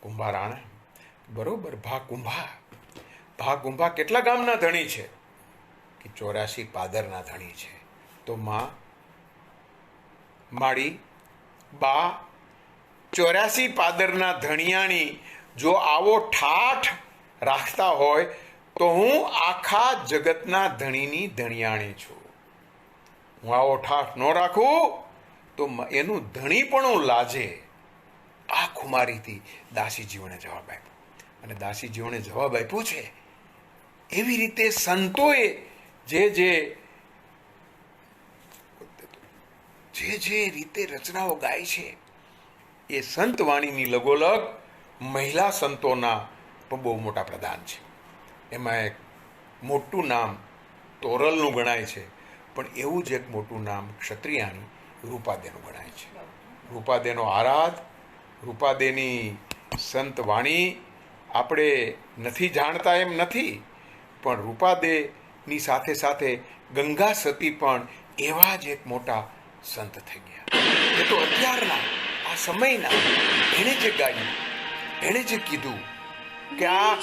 [SPEAKER 1] કુંભાર આણે બરોબર, ભા કુંભા કેટલા ગામના ધણી છે? કે 84 પાદરના ધણી છે. તો માડી બા 84 પાદરના ધણિયાણી જો આવો ઠાઠ રાખતા હોય તો હું આખા જગતના ધણીની ધણિયાણી છું. હું આવો ઠાઠ ન રાખું તો એનું ધણી પણ હું લાજે. આ ખુમારીથી દાસી જીવણે જવાબ આપ્યો. અને દાસી જીવણે જવાબ આપ્યો છે એવી રીતે સંતોએ જે રીતે રચનાઓ ગાય છે એ સંત વાણીની લગોલગ મહિલા સંતોના પણ બહુ મોટા પ્રદાન છે. એમાં એક મોટું નામ તોરલનું ગણાય છે, પણ એવું જ એક મોટું નામ ક્ષત્રિયાણી રૂપાદેનું ગણાય છે. રૂપાદેનો આરાધ, રૂપાદેની સંત વાણી આપણે નથી જાણતા એમ નથી, પણ રૂપાદેની સાથે સાથે ગંગા સતી પણ એવા જ એક મોટા સંત થઈ ગયા. એ તો અત્યારના આ સમયના એણે જે ગાયું, એણે જે કીધું કે આ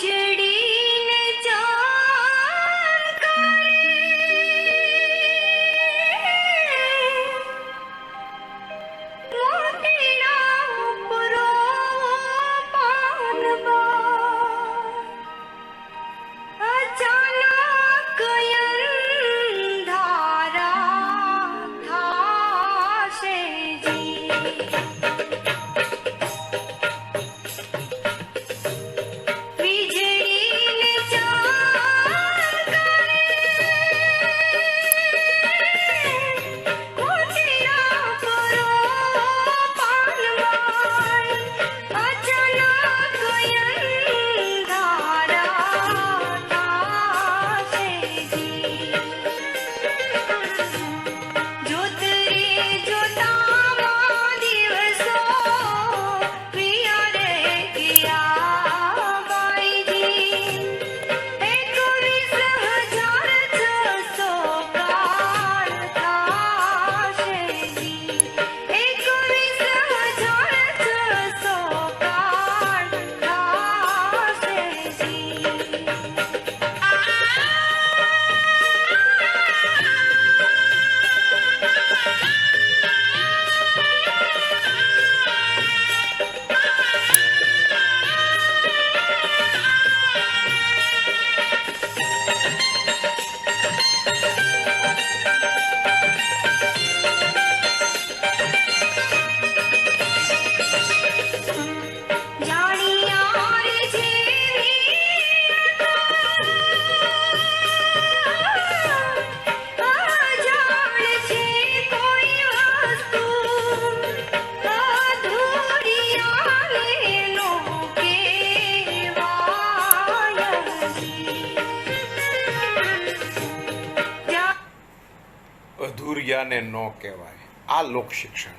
[SPEAKER 1] અધૂરિયાને ન કહેવાય. આ લોક શિક્ષણ.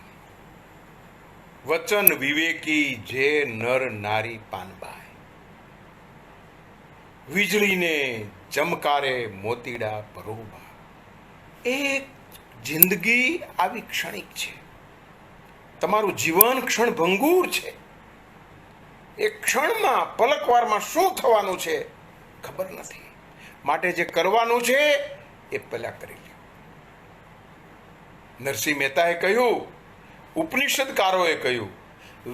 [SPEAKER 1] વચન વિવેકી જે નર નારી પાનબાઈ, વીજળીને ચમકારે મોતીડા પરોબા. એક જિંદગી આવી ક્ષણિક છે. તમારું જીવન ક્ષણ ભંગુર છે. એક ક્ષણમાં પલકવારમાં શું થવાનું છે ખબર નથી. માટે જે કરવાનું છે એ પહેલા કરી લો. નરસિંહ મહેતાએ કહ્યું, ઉપનિષદકારોએ કહ્યું,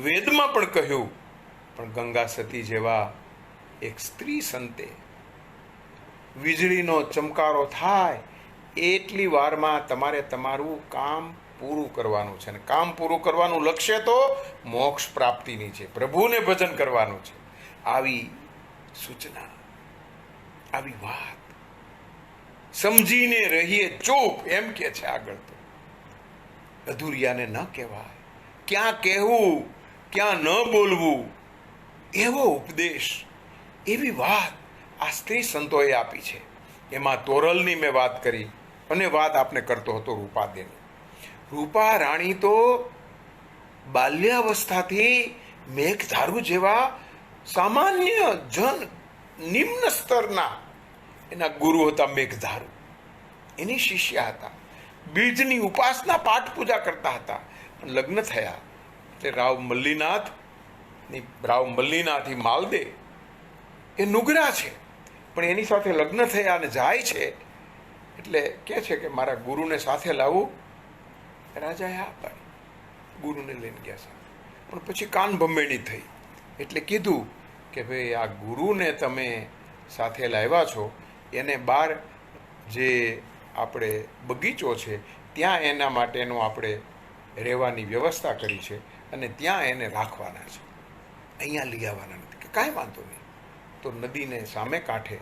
[SPEAKER 1] વેદમાં પણ કહ્યું, પણ ગંગા સતી જેવા એક સ્ત્રી સંતે વીજળીનો ચમકારો થાય એટલી વારમાં તમારે તમારું કામ પૂરું કરવાનું છે. અને કામ પૂરું કરવાનું લક્ષ્ય તો મોક્ષ પ્રાપ્તિની છે, પ્રભુને ભજન કરવાનું છે. આવી સૂચના, આવી વાત સમજીને રહીએ ચૂપ, એમ કે છે આગળ. તો અધૂરિયાને ન કહેવાય. ક્યાં કહેવું, ક્યાં ન બોલવું, એવો ઉપદેશ, એવી વાત આ સ્ત્રી સંતોએ આપી છે. એમાં તોરલની મેં વાત કરી, અને વાત આપને કરતો હતો રૂપાદેની. રૂપા રાણી તો બાલ્યાવસ્થાથી મેઘધારુ જેવા સામાન્ય જન નિમ્ન સ્તરના એના ગુરુ હતા મેઘધારુ. એની શિષ્યા હતા. બીજની ઉપાસના પાઠ પૂજા કરતા હતા. પણ લગ્ન થયા એટલે રાવ મલ્લીનાથી માલદે એ નુગરા છે, પણ એની સાથે લગ્ન થયા અને જાય છે એટલે કહે છે કે મારા ગુરુને સાથે લાવું. રાજાએ હા પાડી, ગુરુને લઈને ગયા સાથે. પણ પછી કાન ભંભેણી થઈ એટલે કીધું કે ભાઈ આ ગુરુને તમે સાથે લાવ્યા છો, એને બહાર જે આપણે બગીચો છે ત્યાં એના માટેનો આપણે રહેવાની વ્યવસ્થા કરી છે અને ત્યાં એને રાખવાના છે, અહીંયા લઈ આવવાના નથી. કે કાંઈ વાંધો નહીં. તો નદીને સામે કાંઠે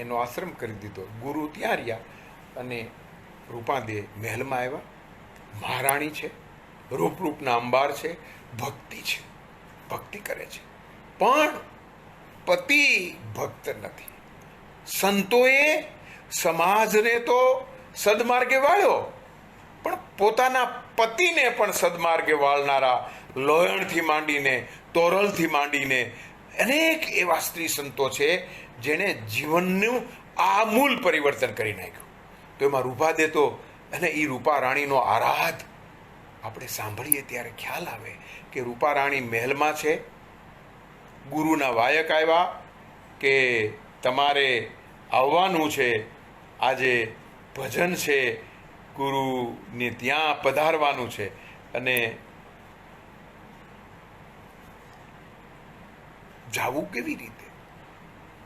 [SPEAKER 1] એનો આશ્રમ કરી દીધો. ગુરુ ત્યાં રહ્યા અને રૂપાદે મહેલમાં આવ્યા. મહારાણી છે, રૂપના અંબાર છે, ભક્તિ છે, ભક્તિ કરે છે, પણ પતિ ભક્ત નથી. સંતોએ સમાજને તો સદમાર્ગે વાળ્યો, પણ પોતાના પતિને પણ સદમાર્ગે વાળનારા લોયણથી માંડીને તોરલથી માંડીને અનેક એવા સ્ત્રી સંતો છે જેણે જીવનનું આમૂલ પરિવર્તન કરી નાખ્યું. તો એમાં રૂપાદે તો, અને એ રૂપા રાણીનો આરાધ આપણે સાંભળીએ ત્યારે ખ્યાલ આવે કે રૂપા રાણી મહેલમાં છે. ગુરુના વાયક આવ્યા કે તમારે આવવાનું છે, આજે ભજન છે, ગુરુને ત્યાં પધારવાનું છે. અને જાવું કેવી રીતે?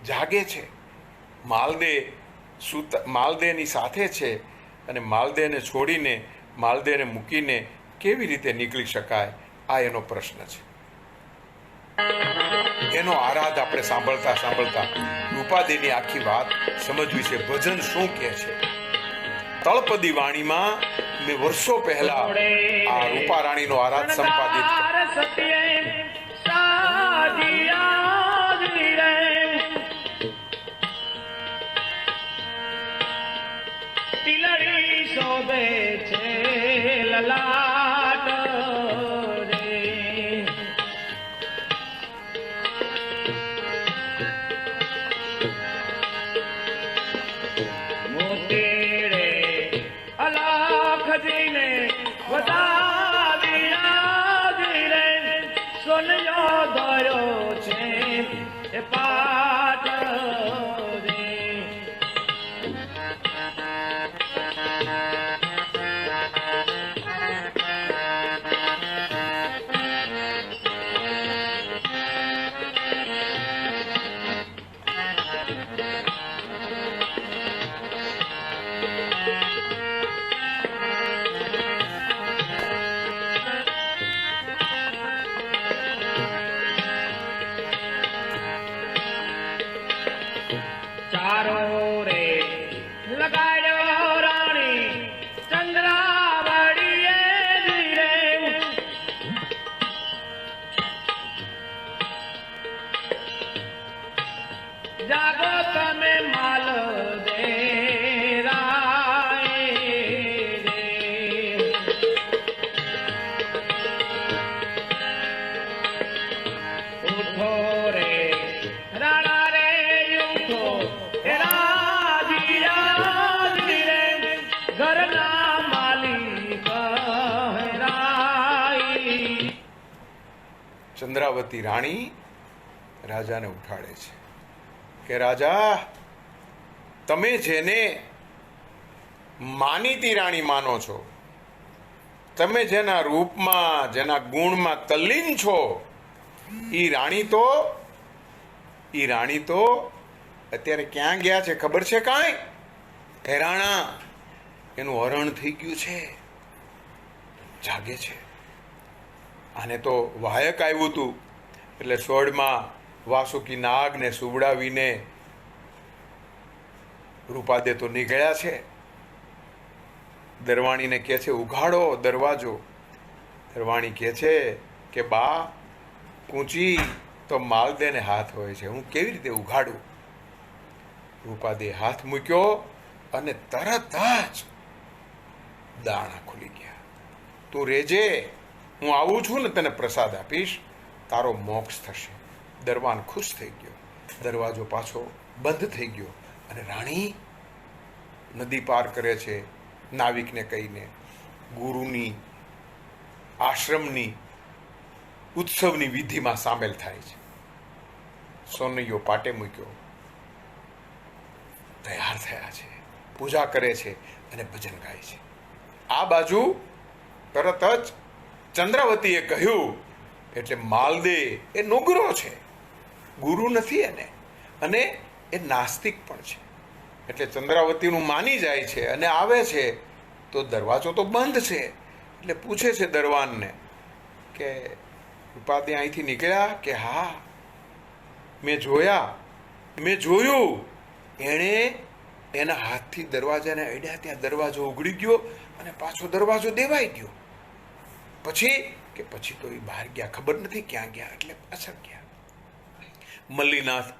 [SPEAKER 1] જાગે છે. માલદેની સાથે છે અને માલદેને છોડીને, માલદેને મૂકીને કેવી રીતે નીકળી શકાય? આ એનો પ્રશ્ન છે. એનો આરાધ આપણે સાંભળતા સાંભળતા રૂપાદેની આખી વાત સમજવી છે. ભજન શું કહે છે? તળપદી વાણીમાં મેં વર્ષો પહેલા આ રૂપા રાણીનો આરાધ સંપાદિત ચંદ્રાવતી રાણી રાજાને ઉઠાડે છે કે રાજા, તમે જેને માનીતી રાણી માનો છો, તમે જેના રૂપમાં, જેના ગુણમાં તલ્લીન છો, ઈ રાણી તો અત્યારે ક્યાં ગયા છે ખબર છે? કાંઈ હેરાણા, એનું હરણ થઈ ગયું છે, જાગે છે. આને તો વાયક આવ્યું હતું એટલે સ્વર્ણમાં વાસુકી નાગને સુવડાવીને રૂપાદે તો નીકળ્યા છે. દરવાણીને કહે છે ઉઘાડો દરવાજો. દરવાણી કહે છે કે બા, કૂંચી તો માલદેને હાથ હોય છે, હું કેવી રીતે ઉઘાડું? રૂપાદે હાથ મૂક્યો અને તરત જ દાણા ખુલી ગયા. તું રેજે, હું આવું છું ને તને પ્રસાદ આપીશ, તારો મોક્ષ થશે. દરવાન ખુશ થઈ ગયો. દરવાજો પાછો બંધ થઈ ગયો અને રાણી નદી પાર કરે છે નાવિકને કહીને. ગુરુની આશ્રમની ઉત્સવની વિધિમાં સામેલ થાય છે. સોનૈયો પાટે મૂક્યો, તૈયાર થયા છે, પૂજા કરે છે અને ભજન ગાય છે. આ બાજુ તરત જ ચંદ્રાવતીએ કહ્યું, એટલે માલદે એ નુગરો છે, ગુરુ નથી એને, અને એ નાસ્તિક પણ છે. એટલે ચંદ્રાવતીનું માની જાય છે અને આવે છે તો દરવાજો તો બંધ છે. એટલે પૂછે છે દરવાનને કે ઉપાધ્યાય અહીંથી નીકળ્યા કે હા, મેં જોયું. એણે એના હાથથી દરવાજાને અડ્યા, ત્યાં દરવાજો ઉઘડી ગયો અને પાછો દરવાજો દેવાઈ ગયો. પછી તો એ બહાર ગયા, ખબર નથી ક્યાં ગયા. એટલે પાછળ ગયા. મલ્લીનાથ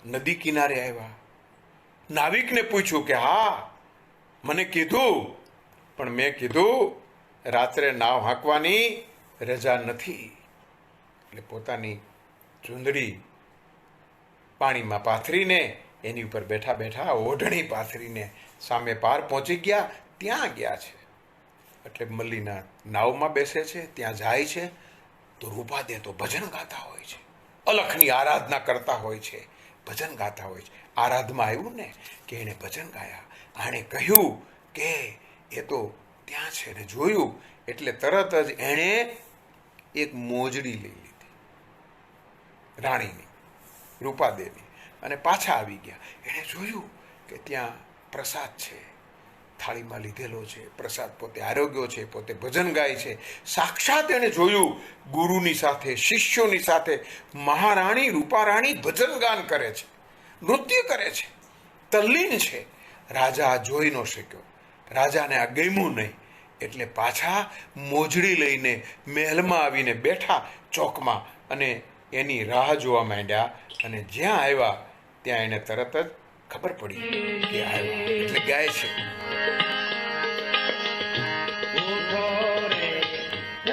[SPEAKER 1] નદી કિનારે આવ્યા. નાવિકને પૂછ્યું કે હા, મને કીધું, પણ મેં કીધું રાત્રે નાવ હાંકવાની રજા નથી. એટલે પોતાની ચૂંદડી પાણીમાં પાથરીને એની ઉપર બેઠા બેઠા ઓઢણી પાથરીને સામે પાર પહોંચી ગયા. ત્યાં ગયા છે. એટલે મલ્લીના નાવમાં બેસે છે, ત્યાં જાય છે તો રૂપાદે તો ભજન ગાતા હોય છે, અલખની આરાધના કરતા હોય છે, ભજન ગાતા હોય છે. આરાધમાં આવ્યું ને કે એણે ભજન ગાયા. આણે કહ્યું કે એ તો ત્યાં છે ને જોયું. એટલે તરત જ એણે એક મોજડી લઈ લીધી રાણીની, રૂપાદેવી, અને પાછા આવી ગયા. એણે જોયું કે ત્યાં પ્રસાદ છે, થાળીમાં લીધેલો છે પ્રસાદ, પોતે આરોગ્યો છે, પોતે ભજન ગાય છે. સાક્ષાત એણે જોયું ગુરુની સાથે, શિષ્યોની સાથે મહારાણી રૂપારાણી ભજન ગાન કરે છે, નૃત્ય કરે છે, તલ્લીન છે. રાજા જોઈ ન શક્યો, રાજાને આ ગમ્યું નહીં. એટલે પાછા મોજડી લઈને મહેલમાં આવીને બેઠા ચોકમાં અને એની રાહ જોવા માંડ્યા. અને જ્યાં આવ્યા ત્યાં એને તરત જ ખબર પડી કે આવ્યા. એટલે ગાય છે,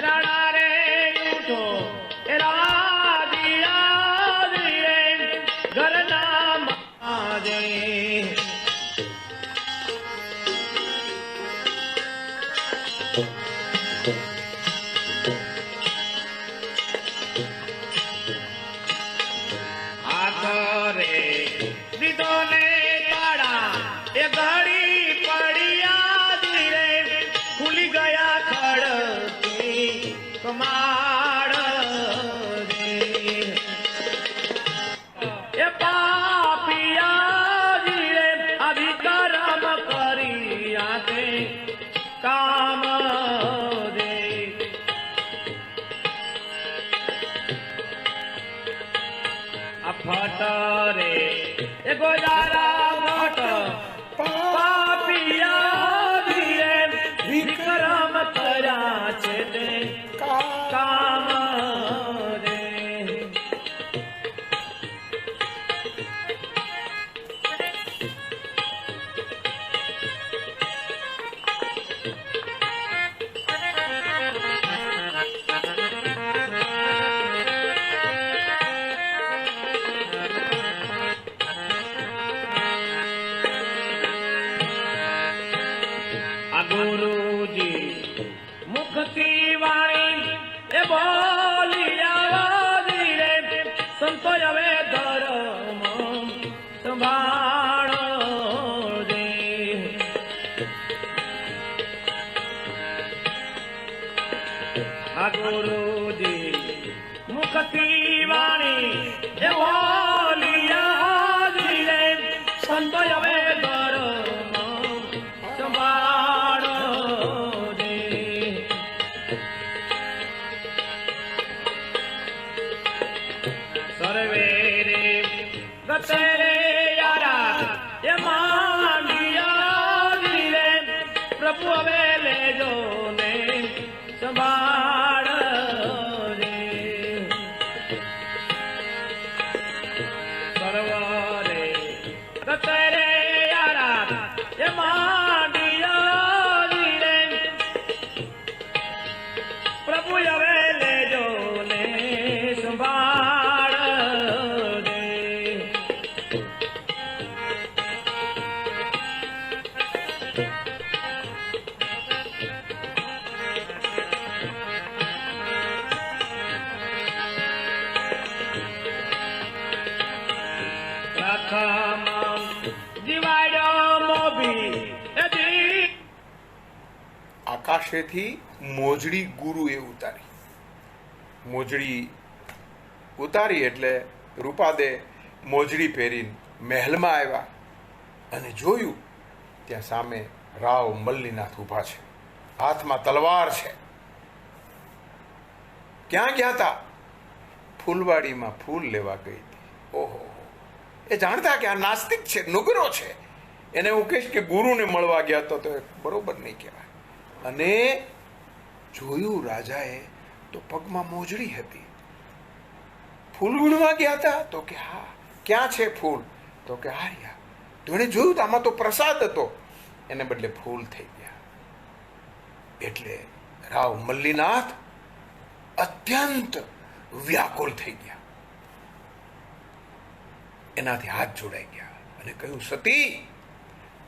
[SPEAKER 3] રાણા રે ઉઠો, એ રાધીરા રે ઘરના માજે. હાથ રે દીધો ને કાળા, એ ઘડી પડ્યા ધીરે, ખુલી ગયા ખડકી કમાડ રે. એ પાપિયા ધીરે આવી કરમ કર્યા તે કામ રે. આ ફટ રે એ ગોજારા ફટ, પાપિયા ધીરે વિક્રમ કર્યા છે તે કામ રે. આ ગુરુજી મુખથી વાણી એ બોલિયા ધીરે, સંતો હવે ધર્મ સંભાળો રે. આ ગુરુજી મુખથી વાણી એ બોલિયા ધીરે, સંતો હવે ધર્મ સંભાળો રે. સર્વે રે ગતે રે યારા એ માંડિયા ધીરે, પ્રભુ હવે લેજો ને સંભાળ રે. સર્વ રે ગતે રે યારા એ
[SPEAKER 1] પાસેથી મોજડી ગુરુએ ઉતારી. મોજડી ઉતારી એટલે રૂપાદે મોજડી પહેરીને મહેલમાં આવ્યા અને જોયું ત્યાં સામે રાવ મલ્લીનાથ ઊભા છે, હાથમાં તલવાર છે. ક્યાં ગયા હતા? ફૂલવાડીમાં ફૂલ લેવા ગઈ હતી. ઓહો, એ જાણતા કે આ નાસ્તિક છે, નુગરો છે, એને હું કહીશ કે ગુરુને મળવા ગયા તો એ બરોબર નહીં કહેવાય. અને જોયું રાજાએ તો પગમાં મોજડી હતી. ફૂલ વીણવા ગયા હતા? તો કે હા. ક્યાં છે ફૂલ? તો કે હાર્યા. તો એને જોયું તો આમાં તો પ્રસાદ હતો, એને બદલે ફૂલ થઈ ગયા. એટલે રાવ મલ્લીનાથ અત્યંત વ્યાકુલ થઈ ગયા. એનાથી હાથ જોડાઈ ગયા અને કહ્યું, સતી,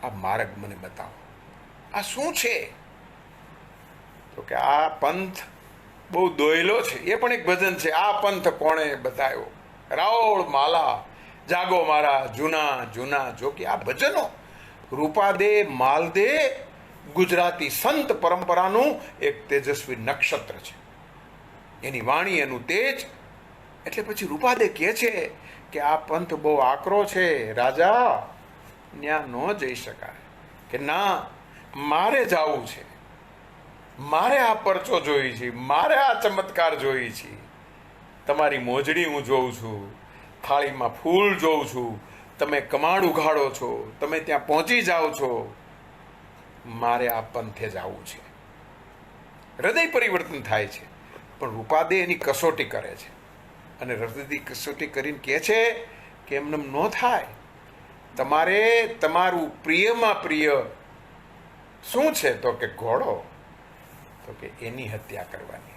[SPEAKER 1] આ માર્ગ મને બતાવો, આ શું છે? તો કે આ પંથ બહુ દોયલો છે. એ પણ એક ભજન છે, આ પંથ કોણે બતાવ્યો? રાવળ માલા જાગો મારા જૂના જૂના જોગી. આ ભજનો રૂપાદે માલદે ગુજરાતી સંત પરંપરાનું એક તેજસ્વી નક્ષત્ર છે. એની વાણી, એનું તેજ. એટલે પછી રૂપાદે કહે છે કે આ પંથ બહુ આકરો છે રાજા, ત્યાં ન જઈ શકાય. કે ના, મારે જવું છે, મારે આ પરચો જોઈ છે, મારે આ ચમત્કાર જોઈ છે. તમારી મોજડી હું જોઉં છું, થાળીમાં ફૂલ જોઉં છું, તમે કમાડ ઉઘાડો છો, તમે ત્યાં પહોંચી જાઓ છો, મારે આ પંથે જવું છે. હૃદય પરિવર્તન થાય છે, પણ રૂપાદે એની કસોટી કરે છે અને હૃદયની કસોટી કરીને કહે છે કે એમને ન થાય. તમારે તમારું પ્રિયમાં પ્રિય શું છે? તો કે ઘોડો. તો કે એની હત્યા કરવાની.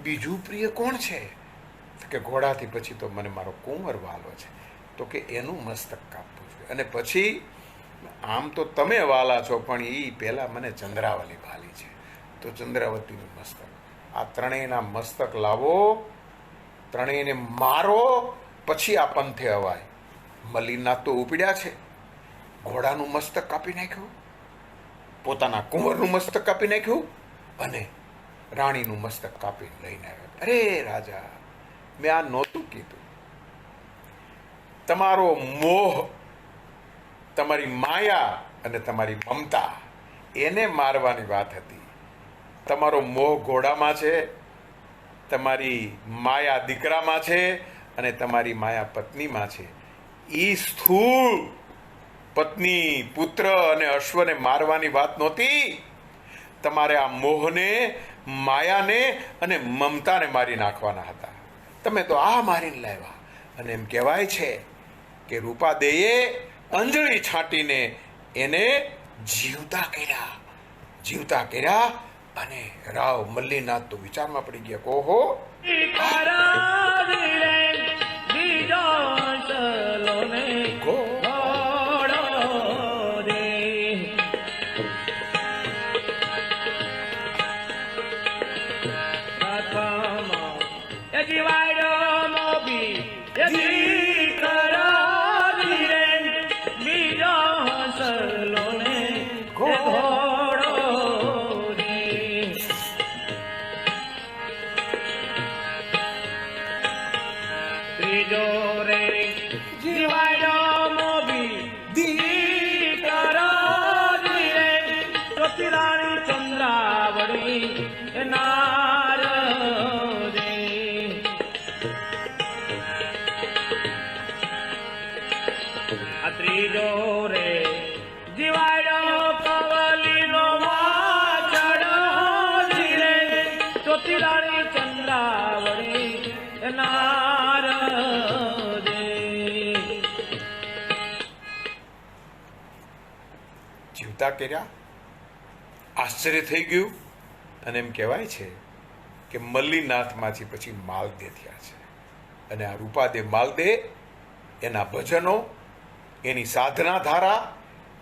[SPEAKER 1] બીજું પ્રિય કોણ છે? તો કે ઘોડાથી પછી તો મને મારો કુંવર વાલો છે, તો કે એનું મસ્તક કાપવું જોઈએ. અને પછી આમ તો તમે વાલા છો, પણ એ પહેલા મને ચંદ્રાવલી વાલી છે, તો ચંદ્રાવતીનું મસ્તક. આ ત્રણેયના મસ્તક લાવો, ત્રણેયને મારો, પછી આ પંથે અવાય. મલ્લીનાથ તો ઉપડ્યા છે, ઘોડાનું મસ્તક કાપી નાખ્યું, પોતાના કુંવરનું મસ્તક કાપી નાખ્યું અને રાણીનું મસ્તક કાપીને લઈને આવ્યા. અરે રાજા, મેં આ નહોતું કીધું. તમારો મોહ, તમારી માયા અને તમારી મમતા, એને મારવાની વાત હતી. તમારો મોહ ઘોડામાં છે, તમારી માયા દીકરામાં છે અને તમારી માયા પત્નીમાં છે. ઈ સ્થૂળ પત્ની, પુત્ર અને અશ્વને મારવાની વાત નહોતી. તમારે આ મોહને, માયાને અને મમતાને મારી નાખવાના હતા. તમે તો આ મારીને લાવ્યા. અને એમ કહેવાય છે કે રૂપાદેએ અંજળી છાંટીને એને જીવતા કર્યા અને રાવ મલ્લીનાથ તો વિચારમાં પડી ગયા કે ઓહો, જીવતા કર્યા. આશ્ચર્ય થઈ ગયું. અને એમ કહેવાય છે કે મલ્લીનાથમાંથી પછી માલદે થયા છે. અને આ રૂપાદે માલદે એના ભજનો, એની સાધના ધારા,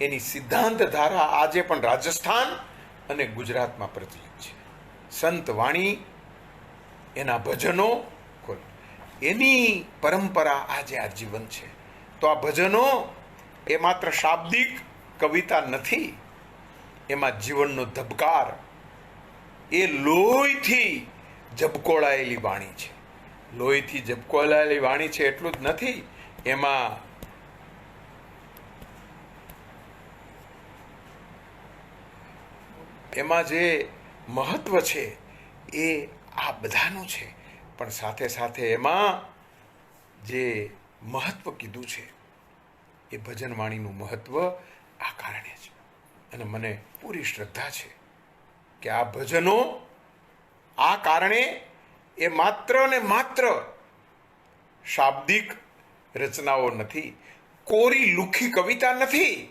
[SPEAKER 1] એની સિદ્ધાંત ધારા આજે પણ રાજસ્થાન અને ગુજરાતમાં પ્રચલિત છે. સંત વાણી, એના ભજનો, એની પરંપરા આજે આજીવન છે. તો આ ભજનો એ માત્ર શાબ્દિક કવિતા નથી, એમાં જીવનનો ધબકાર, એ લોહીથી ઝબકોળાયેલી વાણી છે. લોહીથી ઝબકોળાયેલી વાણી છે એટલું જ નથી, એમાં જે મહત્વ છે એ આ બધાનું છે. પણ સાથે સાથે એમાં જે મહત્વ કીધું છે એ ભજન વાણીનું મહત્વ આ કારણે છે. અને મને પૂરી શ્રદ્ધા છે કે આ ભજનો આ કારણે એ માત્ર ને માત્ર શાબ્દિક રચનાઓ નથી, કોરી લુખી કવિતા નથી.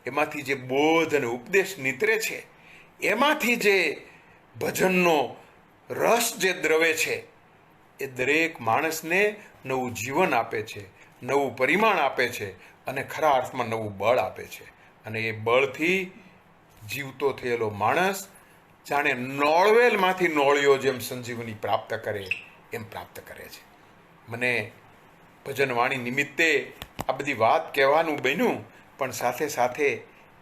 [SPEAKER 1] એમાંથી જે બોધ અને ઉપદેશ નીતરે છે, એમાંથી જે ભજનનો રસ જે દ્રવે છે, એ દરેક માણસને નવું જીવન આપે છે, નવું પરિમાણ આપે છે અને ખરા અર્થમાં નવું બળ આપે છે. અને એ બળથી જીવતો થયેલો માણસ જાણે નોળવેલમાંથી નોળિયો જેમ સંજીવની પ્રાપ્ત કરે એમ પ્રાપ્ત કરે છે. મને ભજનવાણી નિમિત્તે આ બધી વાત કહેવાનું બન્યું, પણ સાથે સાથે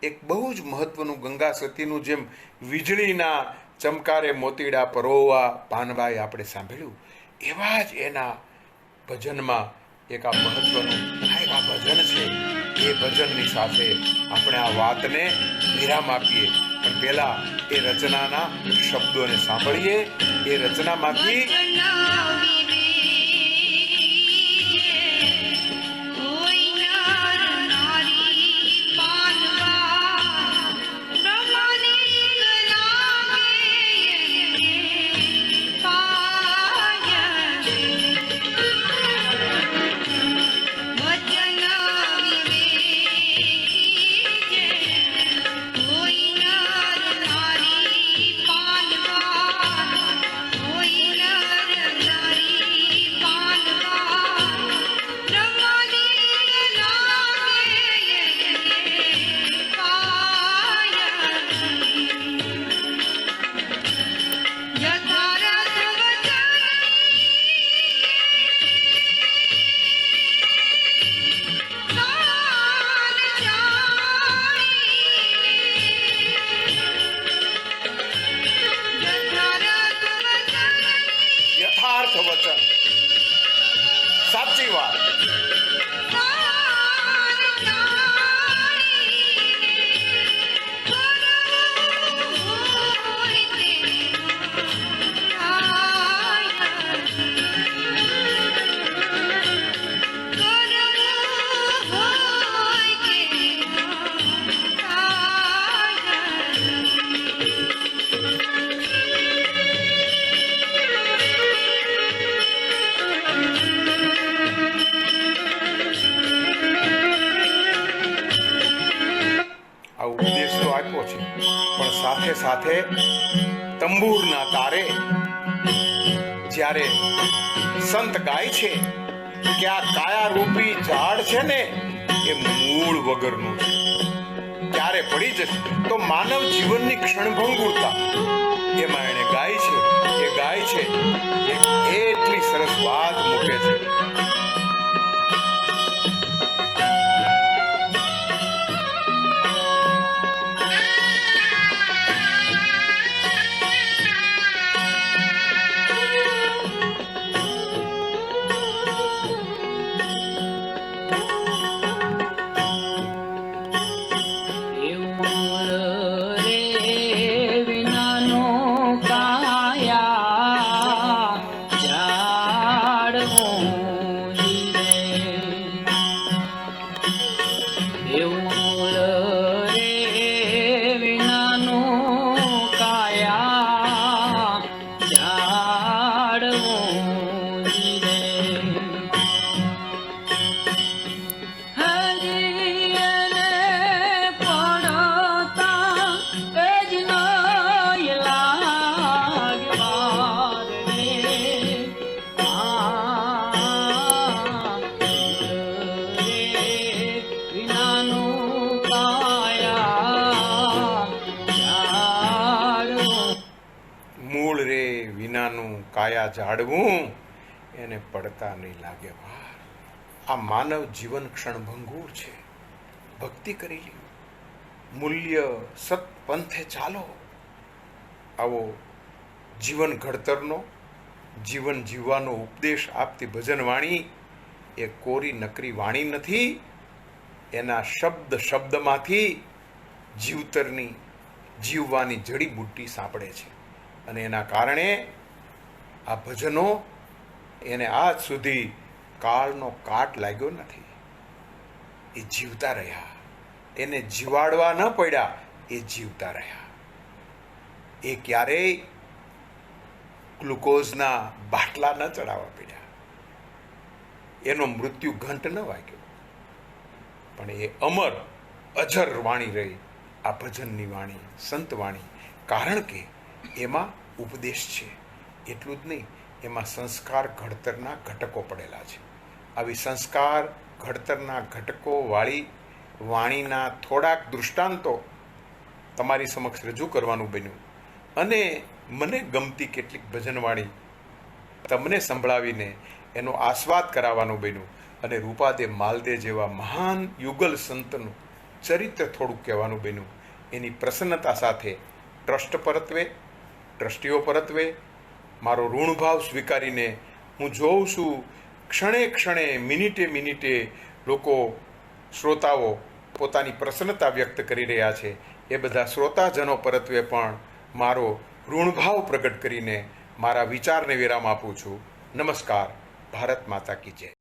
[SPEAKER 1] એક બહુ જ મહત્વનું ગંગા સતીનું જેમ વીજળીના ચમકારે મોતીડા પરોવા પાનભાઈ આપણે સાંભળ્યું, એવા જ એના ભજનમાં એક આ મહત્વનું આ ભજન છે. એ ભજનની સાથે આપણે આ વાતને વિરામ આપીએ. પણ પહેલા એ રચનાના શબ્દોને સાંભળીએ. એ રચનામાંથી વચન, સાચી વાત. ઉપદેશ તો આપ્યો છે, પણ સાથે સાથે તંબુરના તારે જ્યારે સંત ગાય છે કે આ કાયા રૂપી ઝાડ છે ને એ મૂળ વગરનું છે, ત્યારે પડી જશે તો માનવ જીવનની ક્ષણભંગુરતા એમાં એને ગાય છે. એ ગાય છે એટલી સરસ વાત મૂકે છે. કાયા ઝાડવું એને પડતા નહીં લાગે વાર. આ માનવ જીવન ક્ષણભંગુર છે. ભક્તિ કરી લ્યો, મૂલ્ય સત પંથે ચાલો. આવો જીવન ઘડતરનો, જીવન જીવવાનો ઉપદેશ આપતી ભજન વાણી એ કોરી નકરી વાણી નથી. એના શબ્દ શબ્દમાંથી જીવતરની જીવવાની જડીબુટ્ટી સાંપડે છે. અને એના કારણે આ ભજનો એને આજ સુધી કાળનો કાટ લાગ્યો નથી. એ જીવતા રહ્યા, એને જીવાડવા ન પડ્યા, એ જીવતા રહ્યા. એ ક્યારેય ગ્લુકોઝના બાટલા ન ચડાવવા પડ્યા, એનો મૃત્યુ ઘંટ ન વાગ્યો, પણ એ અમર અજર વાણી રહી, આ ભજનની વાણી, સંત વાણી. કારણ કે એમાં ઉપદેશ છે. એટલું જ નહીં, એમાં સંસ્કાર ઘડતરના ઘટકો પડેલા છે. આવી સંસ્કાર ઘડતરના ઘટકો વાળી વાણીના થોડાક દૃષ્ટાંતો તમારી સમક્ષ રજૂ કરવાનું બન્યું. અને મને ગમતી કેટલીક ભજનવાણી તમને સંભળાવીને એનો આસ્વાદ કરાવવાનું બન્યું. અને રૂપાદેવ માલદે જેવા મહાન યુગલ સંતનું ચરિત્ર થોડુંક કહેવાનું બન્યું. એની પ્રસન્નતા સાથે ટ્રસ્ટ પરત્વે, ટ્રસ્ટીઓ પરત્વે મારો ઋણભાવ સ્વીકારીને હું જોઉં છું ક્ષણે ક્ષણે, મિનિટે મિનિટે લોકો, શ્રોતાઓ પોતાની પ્રસન્નતા વ્યક્ત કરી રહ્યા છે. એ બધા શ્રોતાજનો પરત્વે પણ મારો ઋણભાવ પ્રગટ કરીને મારા વિચારને વિરામ આપું છું. નમસ્કાર. ભારત માતા કી જય.